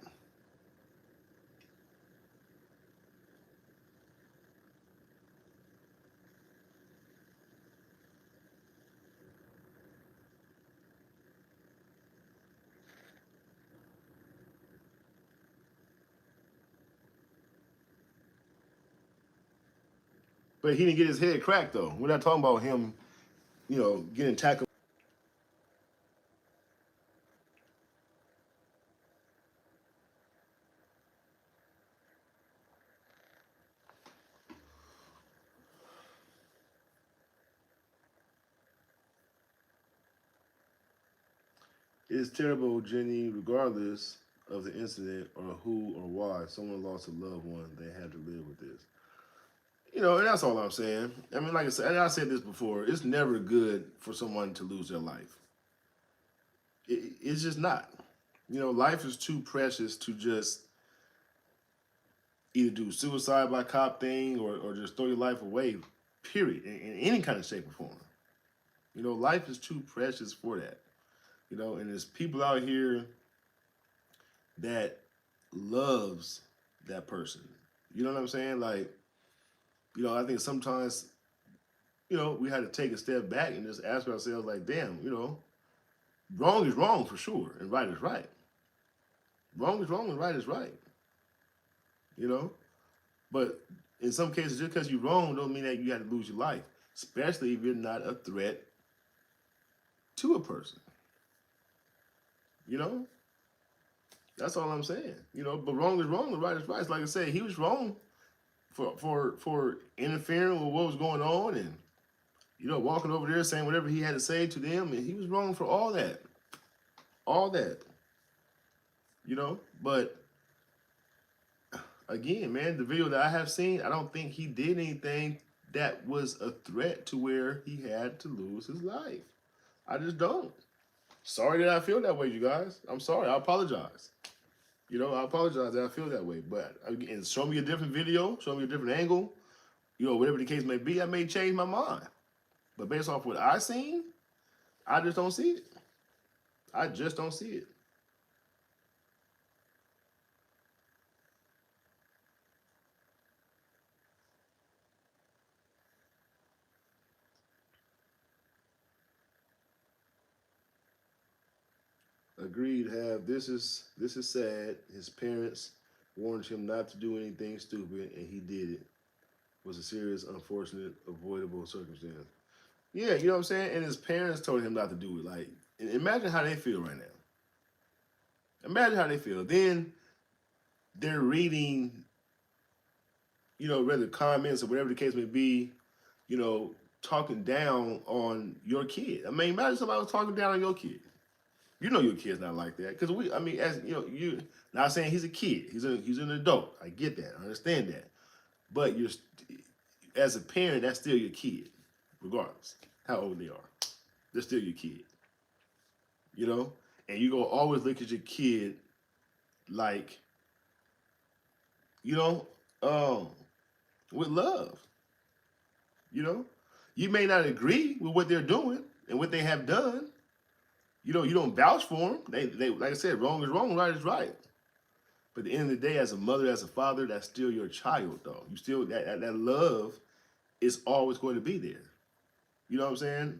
But he didn't get his head cracked, though. We're not talking about him, getting tackled. It's terrible, Jenny, regardless of the incident or who or why someone lost a loved one, they had to live with this. And that's all I'm saying. I mean, like I said, and I said this before, it's never good for someone to lose their life. It's just not. Life is too precious to just either do suicide by cop thing or just throw your life away, period, in any kind of shape or form. Life is too precious for that. And there's people out here that loves that person. You know what I'm saying? Like, I think sometimes, we had to take a step back and just ask ourselves, like, damn, wrong is wrong for sure, and right is right. Wrong is wrong and right is right. But in some cases, just because you're wrong don't mean that you have to lose your life, especially if you're not a threat to a person. That's all I'm saying. But wrong is wrong and right is right. It's like I said, he was wrong for interfering with what was going on and walking over there saying whatever he had to say to them, and he was wrong for all that. All that. But again, man, the video that I have seen, I don't think he did anything that was a threat to where he had to lose his life. I just don't. Sorry that I feel that way, you guys. I'm sorry. I apologize. I apologize that I feel that way. But again, show me a different video, show me a different angle, whatever the case may be, I may change my mind. But based off what I seen, I just don't see it. I just don't see it. Agreed, Have. This is sad. His parents warned him not to do anything stupid, and he did it. It was a serious, unfortunate, avoidable circumstance. Yeah, you know what I'm saying? And his parents told him not to do it. Like, imagine how they feel right now. Imagine how they feel. Then they're reading, whether comments or whatever the case may be, talking down on your kid. I mean, imagine somebody was talking down on your kid. Your kid's not like that. Because as you not saying he's a kid. He's an adult. I get that. I understand that. But as a parent, that's still your kid, regardless how old they are. They're still your kid. And you go always look at your kid like, with love. You may not agree with what they're doing and what they have done. You don't vouch for them. They like I said, wrong is wrong, right is right. But at the end of the day, as a mother, as a father, that's still your child, though. You still that love is always going to be there. You know what I'm saying?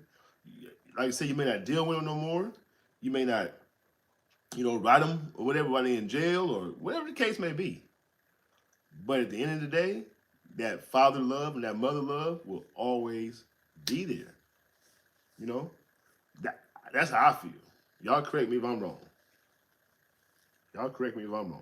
Like I said, you may not deal with them no more. You may not, write them or whatever while they're in jail or whatever the case may be. But at the end of the day, that father love and that mother love will always be there. You know, that's how I feel. Y'all correct me if I'm wrong. Y'all correct me if I'm wrong.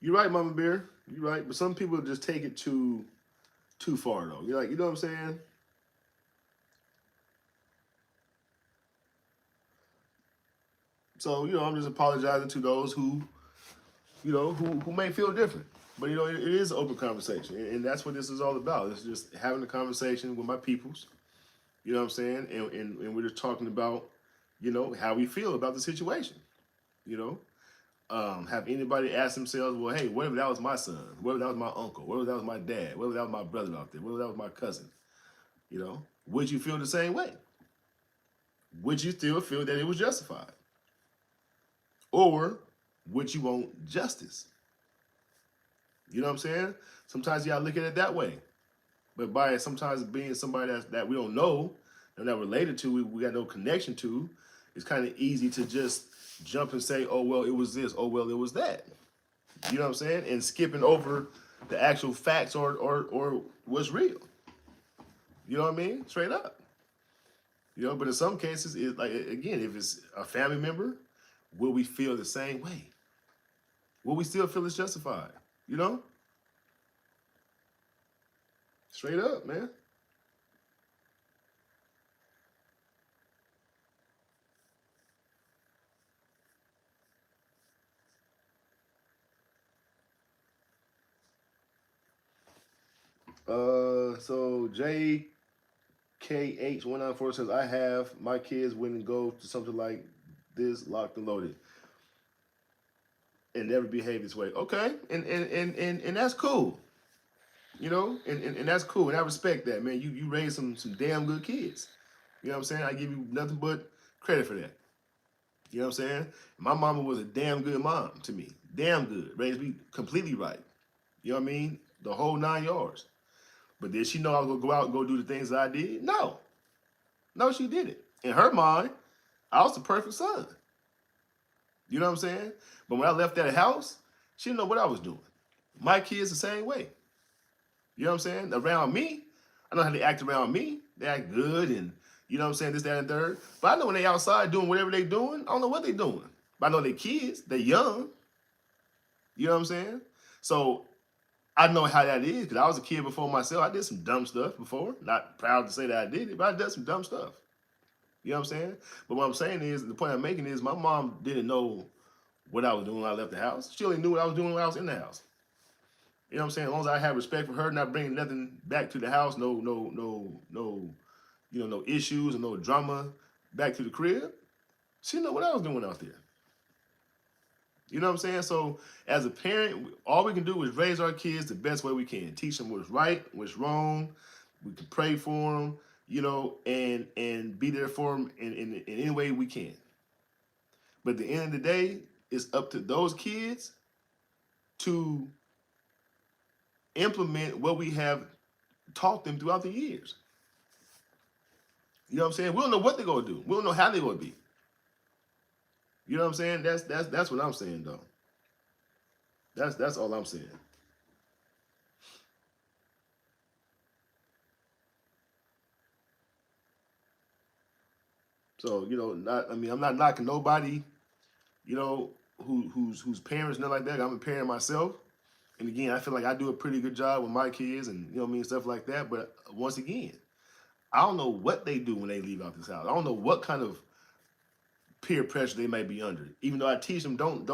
You're right, Mama Bear. You're right, but some people just take it too far though. You're like, you know what I'm saying? So I'm just apologizing to those who may feel different. But it is an open conversation, and that's what this is all about. It's just having a conversation with my peoples. You know what I'm saying? And we're just talking about how we feel about the situation. You know, have anybody ask themselves, well, hey, what if that was my son? What if that was my uncle? What if that was my dad? What if that was my brother out there? What if that was my cousin? Would you feel the same way? Would you still feel that it was justified? Or would you want justice? You know what I'm saying? Sometimes you gotta look at it that way. But by sometimes being somebody that we don't know and not related to, we got no connection to, it's kind of easy to just jump and say, oh, well, it was this. Oh, well, it was that. You know what I'm saying? And skipping over the actual facts or what's real. You know what I mean? Straight up. But in some cases, it like again, if it's a family member, will we feel the same way? Will we still feel it's justified? You know? Straight up, man. So JKH194 says I have my kids wouldn't go to something like this locked and loaded and never behave this way. Okay, and that's cool. And that's cool, and I respect that, man. You raised some damn good kids. You know what I'm saying? I give you nothing but credit for that. You know what I'm saying? My mama was a damn good mom to me. Damn good. Raised me completely right. You know what I mean? The whole 9 yards. But did she know I was gonna go out and go do the things that I did? No. No, she didn't. In her mind, I was the perfect son. You know what I'm saying? But when I left that house, she didn't know what I was doing. My kids the same way. You know what I'm saying? Around me, I know how they act around me. They act good and you know what I'm saying, this, that, and third. But I know when they outside doing whatever they doing, I don't know what they doing. But I know they kids, they young. You know what I'm saying? So I know how that is because I was a kid before myself. I did some dumb stuff before. Not proud to say that I did it, but I did some dumb stuff. You know what I'm saying? But what I'm saying is, the point I'm making is my mom didn't know what I was doing when I left the house. She only knew what I was doing when I was in the house. You know what I'm saying? As long as I have respect for her, not bringing nothing back to the house, no, no issues and no drama back to the crib. She know what I was doing out there. You know what I'm saying? So as a parent, all we can do is raise our kids the best way we can. Teach them what's right, what's wrong. We can pray for them, and be there for them in any way we can. But at the end of the day, it's up to those kids to implement what we have taught them throughout the years. You know what I'm saying? We don't know what they're gonna do. We don't know how they're gonna be. You know what I'm saying? That's what I'm saying though. That's all I'm saying. So not I mean I'm not knocking nobody, you know, whose parents not like that. I'm a parent myself, and again I feel like I do a pretty good job with my kids and what I mean stuff like that. But once again, I don't know what they do when they leave out this house. I don't know what kind of peer pressure they may be under. Even though I teach them don't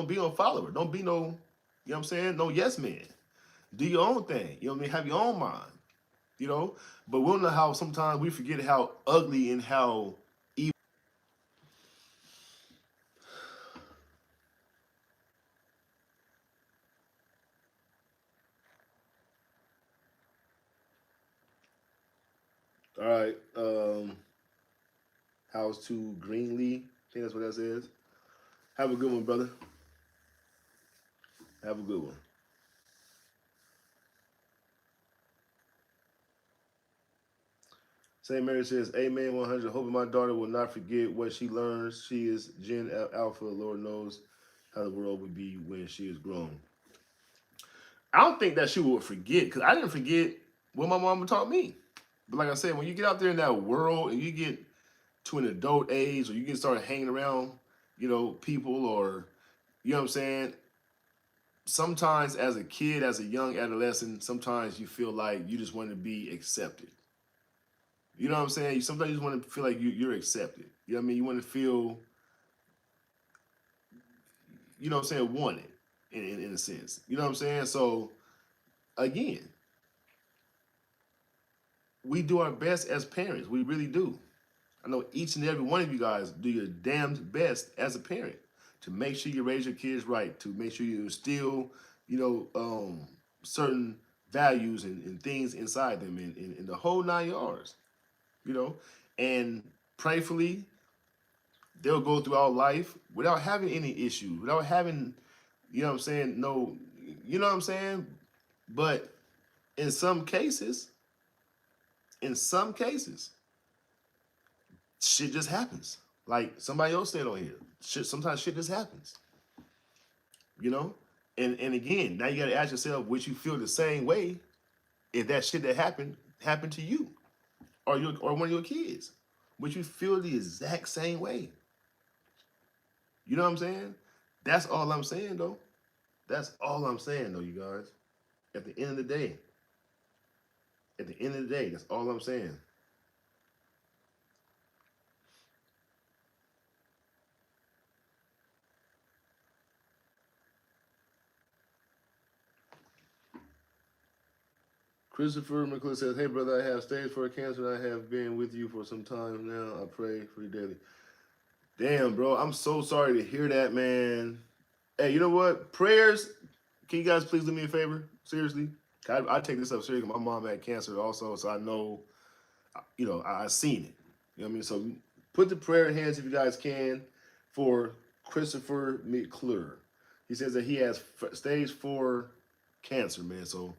be on follower. Don't be no, you know what I'm saying? No yes man. Do your own thing. You know what I mean? Have your own mind. You know? But we'll know how sometimes we forget how ugly and how evil. All right. House to Greenlee. I think that's what that says. Have a good one, brother. Have a good one. St. Mary says, Amen 100. Hoping my daughter will not forget what she learns. She is Gen Alpha. Lord knows how the world would be when she is grown. I don't think that she would forget, because I didn't forget what my mama taught me. But like I said, when you get out there in that world and you get to an adult age, or you get started hanging around, people, or you know what I'm saying. Sometimes as a kid, as a young adolescent, sometimes you feel like you just want to be accepted. You know what I'm saying? Sometimes you just want to feel like you're accepted. You know what I mean? You want to feel, what I'm saying, wanted in a sense. You know what I'm saying? So again, we do our best as parents. We really do. I know each and every one of you guys do your damned best as a parent to make sure you raise your kids right, to make sure you instill, certain values and things inside them in the whole 9 yards, you know. And prayerfully, they'll go throughout life without having any issues, without having, what I'm saying, no, you know what I'm saying? But in some cases, in some cases, shit just happens. Like somebody else said on here, sometimes shit just happens, you know? And again, now you gotta ask yourself, would you feel the same way if that shit that happened to you or one of your kids? Would you feel the exact same way? You know what I'm saying? That's all I'm saying though. That's all I'm saying though, you guys. At the end of the day, that's all I'm saying. Christopher McClure says, hey brother, I have stage 4 cancer. I have been with you for some time now. I pray for you daily. Damn, bro. I'm so sorry to hear that, man. Hey, you know what? Prayers. Can you guys please do me a favor? Seriously. I take this up seriously. My mom had cancer also, so I know, I seen it. You know what I mean? So put the prayer in hands if you guys can for Christopher McClure. He says that he has stage 4 cancer, man. So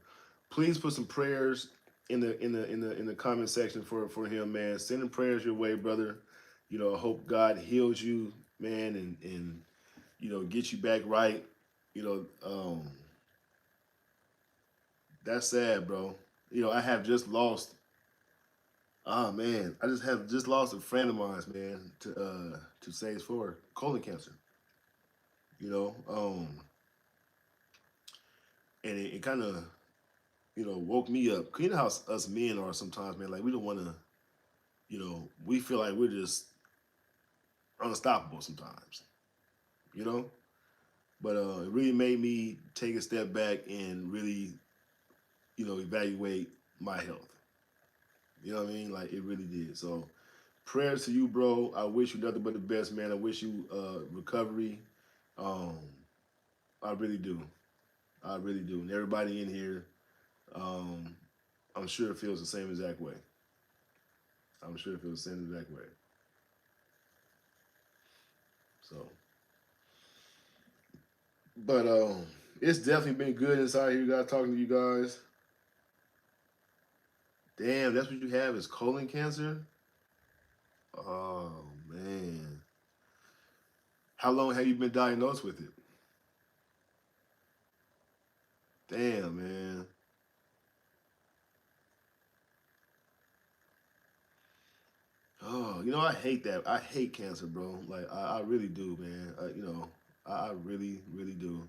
please put some prayers in the comment section for him, man. Sending prayers your way, brother. I hope God heals you, man, and get you back right. You know, that's sad, bro. I have just lost. Ah, man, I just lost a friend of mine, man, to stage 4 colon cancer. You know, and it kind of woke me up. You know how us men are sometimes, man. Like we don't want to, we feel like we're just unstoppable sometimes. You know, but it really made me take a step back and really, evaluate my health. You know what I mean? Like it really did. So prayers to you, bro. I wish you nothing but the best, man. I wish you recovery. Um, I really do. I really do. And everybody in here, um, I'm sure it feels the same exact way. I'm sure it feels the same exact way. So, but it's definitely been good inside here, guys. Talking to you guys. Damn, that's what you have is colon cancer. Oh man, how long have you been diagnosed with it? Damn, man. Oh, I hate that. I hate cancer, bro. Like I really do, man. I really, really do.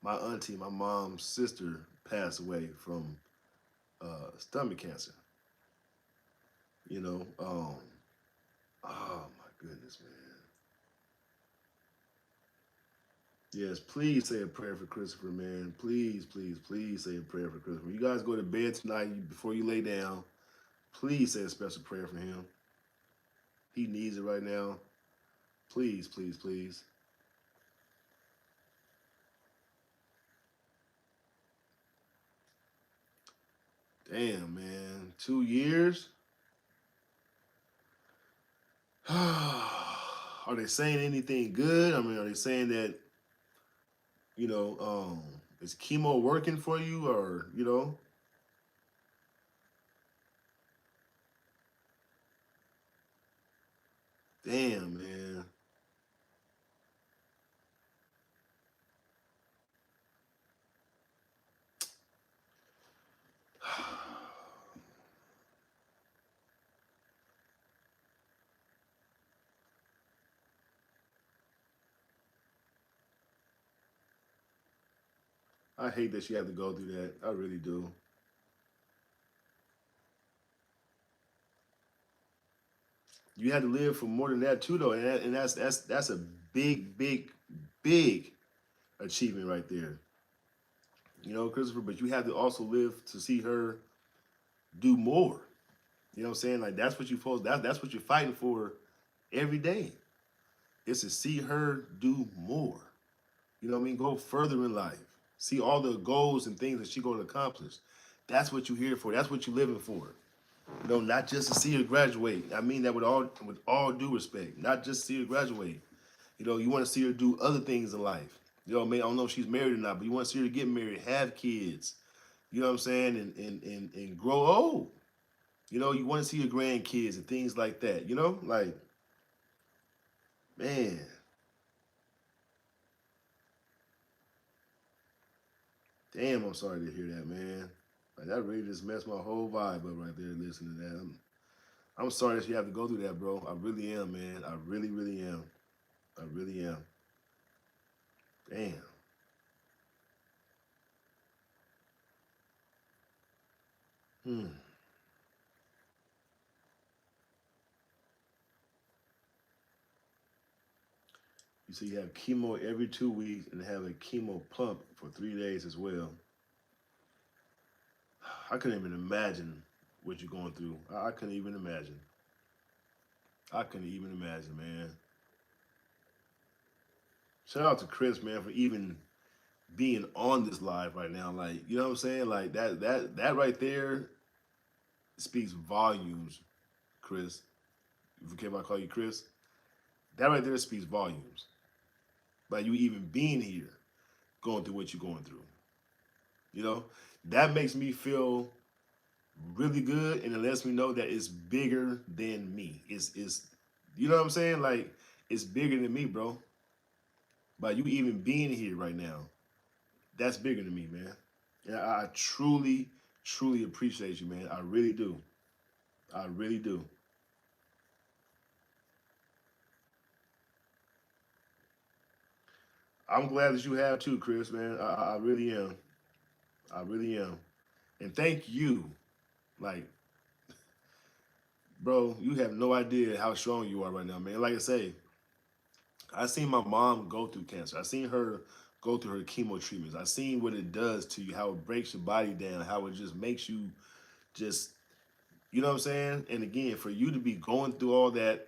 My auntie, my mom's sister, passed away from stomach cancer. You know, oh my goodness, man. Yes, please say a prayer for Christopher, man. Please, please, please say a prayer for Christopher. You guys go to bed tonight before you lay down. Please say a special prayer for him. He needs it right now. Please, please, please. Damn, man. 2 years? Are they saying anything good? I mean, are they saying that, is chemo working for you or, Damn, man. I hate that she had to go through that. I really do. You had to live for more than that too, though, and that's a big, big, big achievement right there. You know, Christopher. But you had to also live to see her do more. You know what I'm saying? Like that's what you supposed. That's what you're fighting for every day. Is to see her do more. You know what I mean? Go further in life. See all the goals and things that she going to accomplish. That's what you're here for. That's what you're living for. You know, not just to see her graduate. I mean that with all due respect. Not just see her graduate. You know, you want to see her do other things in life. You know, I mean, I don't know if she's married or not, but you want to see her get married, have kids. You know what I'm saying? And grow old. You know, you want to see your grandkids and things like that. You know, like man, damn, I'm sorry to hear that, man. Like that really just messed my whole vibe up right there listening to that. I'm sorry that you have to go through that, bro. I really am, man. I really, really am. I really am. Damn. Hmm. You say you have chemo every 2 weeks and have a chemo pump for 3 days as well. I couldn't even imagine what you're going through. I couldn't even imagine. I couldn't even imagine, man. Shout out to Chris, man, for even being on this live right now. Like, you know what I'm saying? Like that right there speaks volumes, Chris. If you care if I call you Chris, that right there speaks volumes. Like you even being here, going through what you're going through. You know, that makes me feel really good, and it lets me know that it's bigger than me. It's you know what I'm saying? Like it's bigger than me, bro. By you even being here right now, that's bigger than me, man. And I truly, truly appreciate you, man. I really do. I really do. I'm glad that you have too, Chris, man. I really am. I really am. And thank you. Like, bro, you have no idea how strong you are right now, man. Like I say, I seen my mom go through cancer. I seen her go through her chemo treatments. I seen what it does to you, how it breaks your body down, how it just makes you just, you know what I'm saying? And again, for you to be going through all that,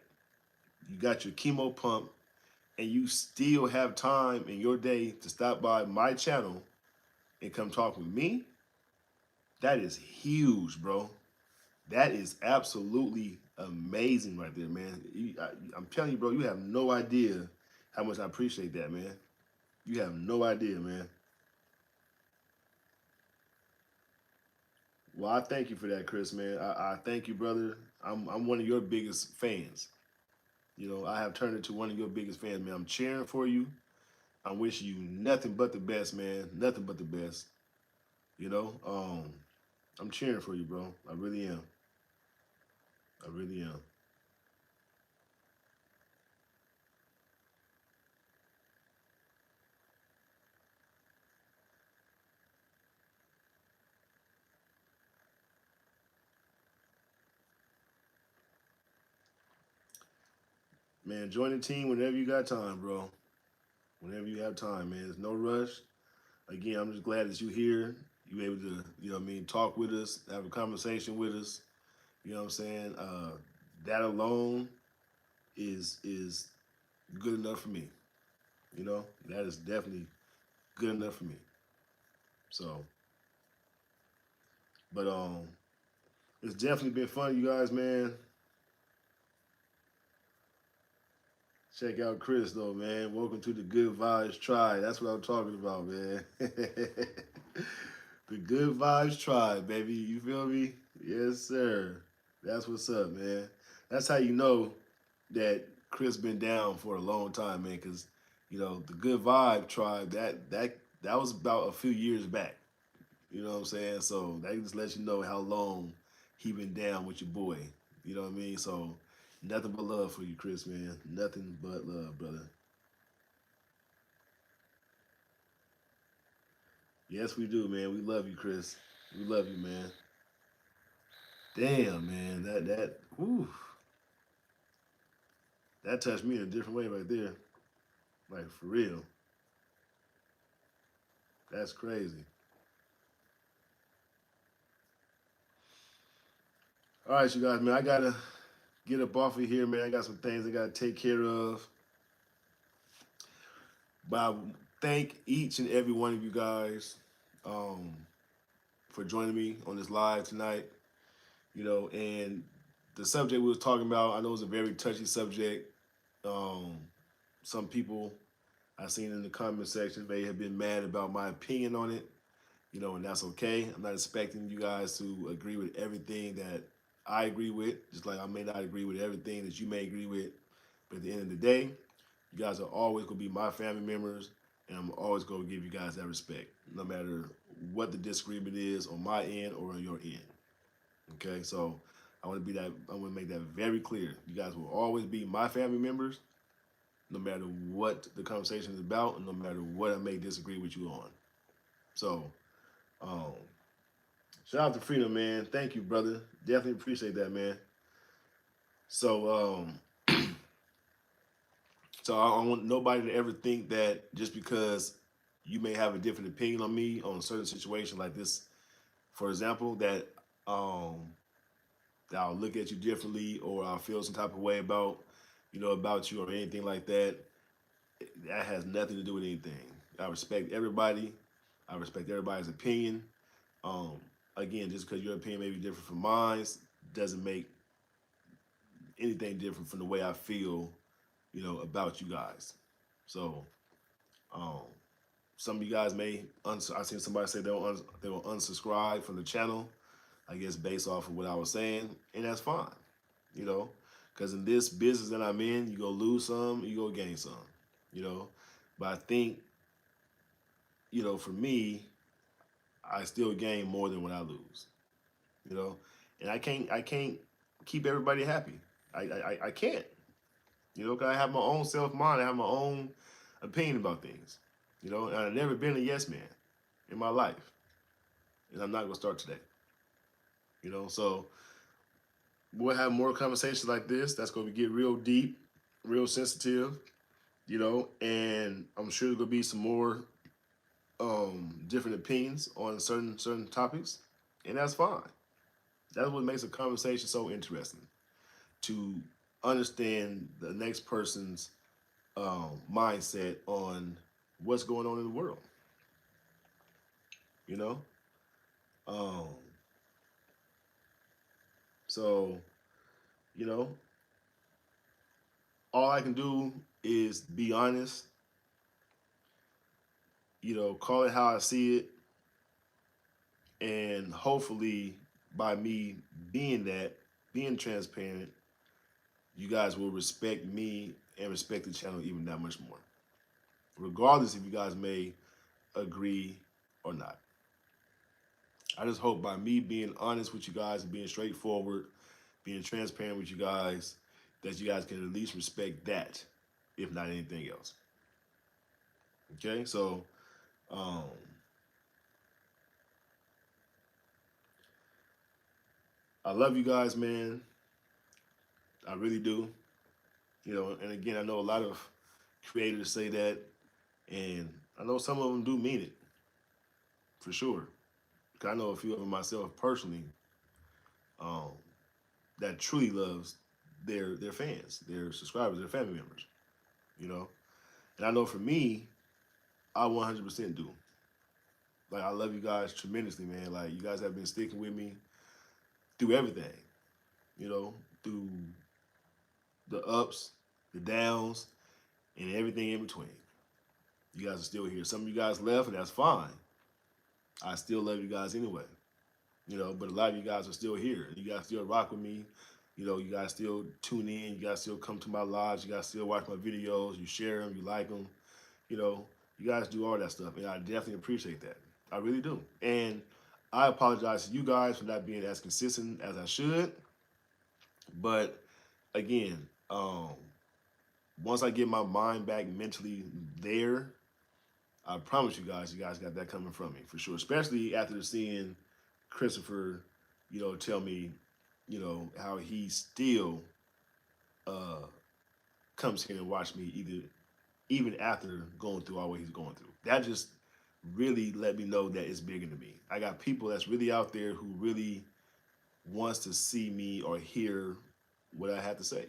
you got your chemo pump, and you still have time in your day to stop by my channel and come talk with me, that is huge, bro. That is absolutely amazing right there, man. I'm telling you, bro, you have no idea how much I appreciate that, man. You have no idea, man. Well, I thank you for that, Chris, man. I thank you, brother. I'm one of your biggest fans. You know, I have turned into one of your biggest fans, man. I'm cheering for you. I'm wishing you nothing but the best, man. Nothing but the best. You know, I'm cheering for you, bro. I really am. I really am. Man, join the team whenever you got time, bro. Whenever you have time, man. There's no rush. Again, I'm just glad that you're here. You able to, you know what I mean, talk with us, have a conversation with us. You know what I'm saying? That alone is good enough for me. You know, that is definitely good enough for me. So, but it's definitely been fun, you guys, man. Check out Chris though, man. Welcome to the Good Vibes Tribe. That's what I'm talking about, man. The Good Vibes Tribe, baby. You feel me? Yes, sir. That's what's up, man. That's how you know that Chris been down for a long time, man. Because the Good Vibe Tribe that was about a few years back. You know what I'm saying? So that just lets you know how long he been down with your boy. You know what I mean? So nothing but love for you, Chris, man. Nothing but love, brother. Yes, we do, man. We love you, Chris. We love you, man. Damn, man. Whew, that touched me in a different way right there. Like for real. That's crazy. All right, you guys, man. I gotta get up off of here, man. I got some things I gotta take care of. But I thank each and every one of you guys um, for joining me on this live tonight. And the subject we was talking about, I know it's a very touchy subject. Um, some people I've seen in the comment section may have been mad about my opinion on it, and that's okay. I'm not expecting you guys to agree with everything that I agree with, just like I may not agree with everything that you may agree with. But at the end of the day, you guys are always going to be my family members, and I'm always going to give you guys that respect, no matter what the disagreement is on my end or on your end. Okay, so I want to be that. I want to make that very clear. You guys will always be my family members, no matter what the conversation is about, and no matter what I may disagree with you on. So, um, shout out to Freedom, man. Thank you, brother. Definitely appreciate that, man. So, I don't want nobody to ever think that just because you may have a different opinion on me on a certain situation like this, for example, um, that I'll look at you differently or I'll feel some type of way about you or anything like that. That has nothing to do with anything. I respect everybody. I respect everybody's opinion. Um, Again, just because your opinion may be different from mine doesn't make anything different from the way I feel, about you guys. So, um, some of you guys I seen somebody say they will unsubscribe from the channel. I guess based off of what I was saying, and that's fine, you know, because in this business that I'm in, you go lose some, you go gain some, you know. But I think, for me, I still gain more than when I lose, you know, and I can't keep everybody happy. I can't, because I have my own self mind. I have my own opinion about things, and I've never been a yes man in my life, and I'm not gonna start today, So we'll have more conversations like this. That's gonna get real deep, real sensitive, and I'm sure there's gonna be some more different opinions on certain topics, and that's fine. That's what makes a conversation so interesting, to understand the next person's mindset on what's going on in the world. You know, um, so you know, all I can do is be honest. Call it how I see it, and hopefully, by me being transparent, you guys will respect me and respect the channel even that much more, regardless if you guys may agree or not. I just hope by me being honest with you guys and being straightforward, being transparent with you guys, that you guys can at least respect that, if not anything else. Okay, so um, I love you guys, man. I really do. And again, I know a lot of creators say that, and I know some of them do mean it, for sure. I know a few of them myself personally, um, that truly loves their fans, their subscribers, their family members. You know, and I know for me, I 100% do. Like, I love you guys tremendously, man. Like, you guys have been sticking with me through everything. Through the ups, the downs, and everything in between. You guys are still here. Some of you guys left, and that's fine. I still love you guys anyway. But a lot of you guys are still here. You guys still rock with me. You know, you guys still tune in. You guys still come to my lives. You guys still watch my videos. You share them. You like them. You know, you guys do all that stuff, and I definitely appreciate that. I really do. And I apologize to you guys for not being as consistent as I should. But again, once I get my mind back mentally there, I promise you guys got that coming from me for sure. Especially after seeing Christopher, tell me, how he still uh, comes here and watch me either even after going through all what he's going through. That just really let me know that it's bigger than me. I got people that's really out there who really wants to see me or hear what I have to say.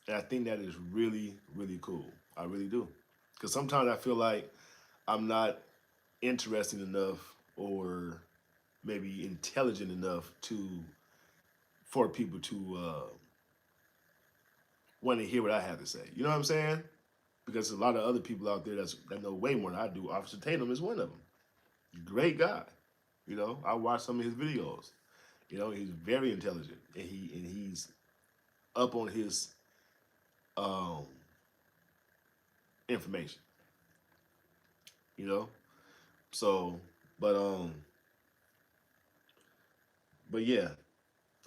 And I think that is really, really cool. I really do. Because sometimes I feel like I'm not interesting enough or maybe intelligent enough for people to want to hear what I have to say. You know what I'm saying? Because there's a lot of other people out there that know way more than I do. Officer Tatum is one of them. Great guy. I watch some of his videos. He's very intelligent, and he's up on his um, information. You know, so but um, but yeah,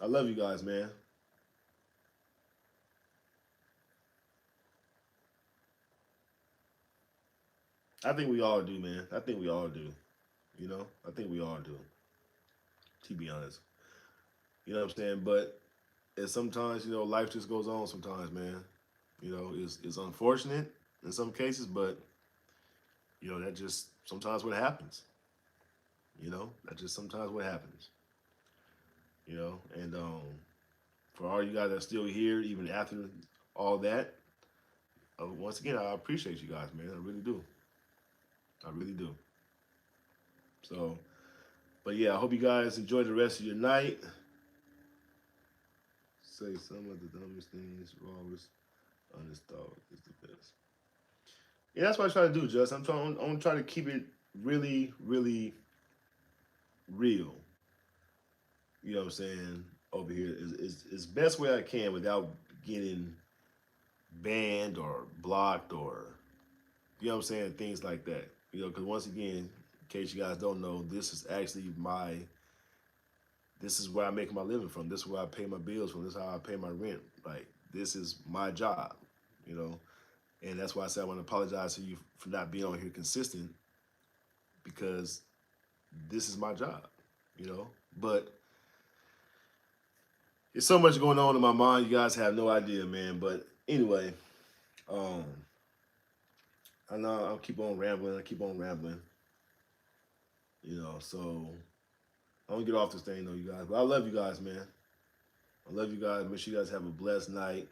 I love you guys, man. I think we all do, man. I think we all do. I think we all do. To be honest, you know what I'm saying. But and sometimes, life just goes on. Sometimes, man. It's unfortunate in some cases, but that just sometimes what happens. That's just sometimes what happens. And for all you guys that are still here, even after all that, once again, I appreciate you guys, man. I really do. I really do. So, but yeah, I hope you guys enjoy the rest of your night. Say some of the dumbest things, rawest, honest thought is the best. Yeah, that's what I try to do, Just. I'm trying to keep it really, really real. You know what I'm saying? Over here is best way I can without getting banned or blocked or what I'm saying, things like that. Because once again, in case you guys don't know, this is where I make my living from. This is where I pay my bills from. This is how I pay my rent. Like this is my job, you know. And that's why I said I want to apologize to you for not being on here consistent because this is my job, you know. But there's so much going on in my mind. You guys have no idea, man. But anyway, um, I know I'll keep on rambling. I keep on rambling, So I don't get off this thing though, you guys. But I love you guys, man. I love you guys. Make sure you guys have a blessed night,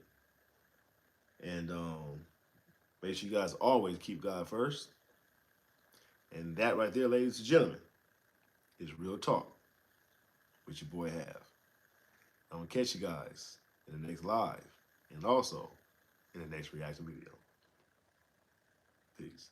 and make sure you guys always keep God first. And that right there, ladies and gentlemen, is real talk with your boy Have. I'm gonna catch you guys in the next live, and also in the next reaction video. Peace.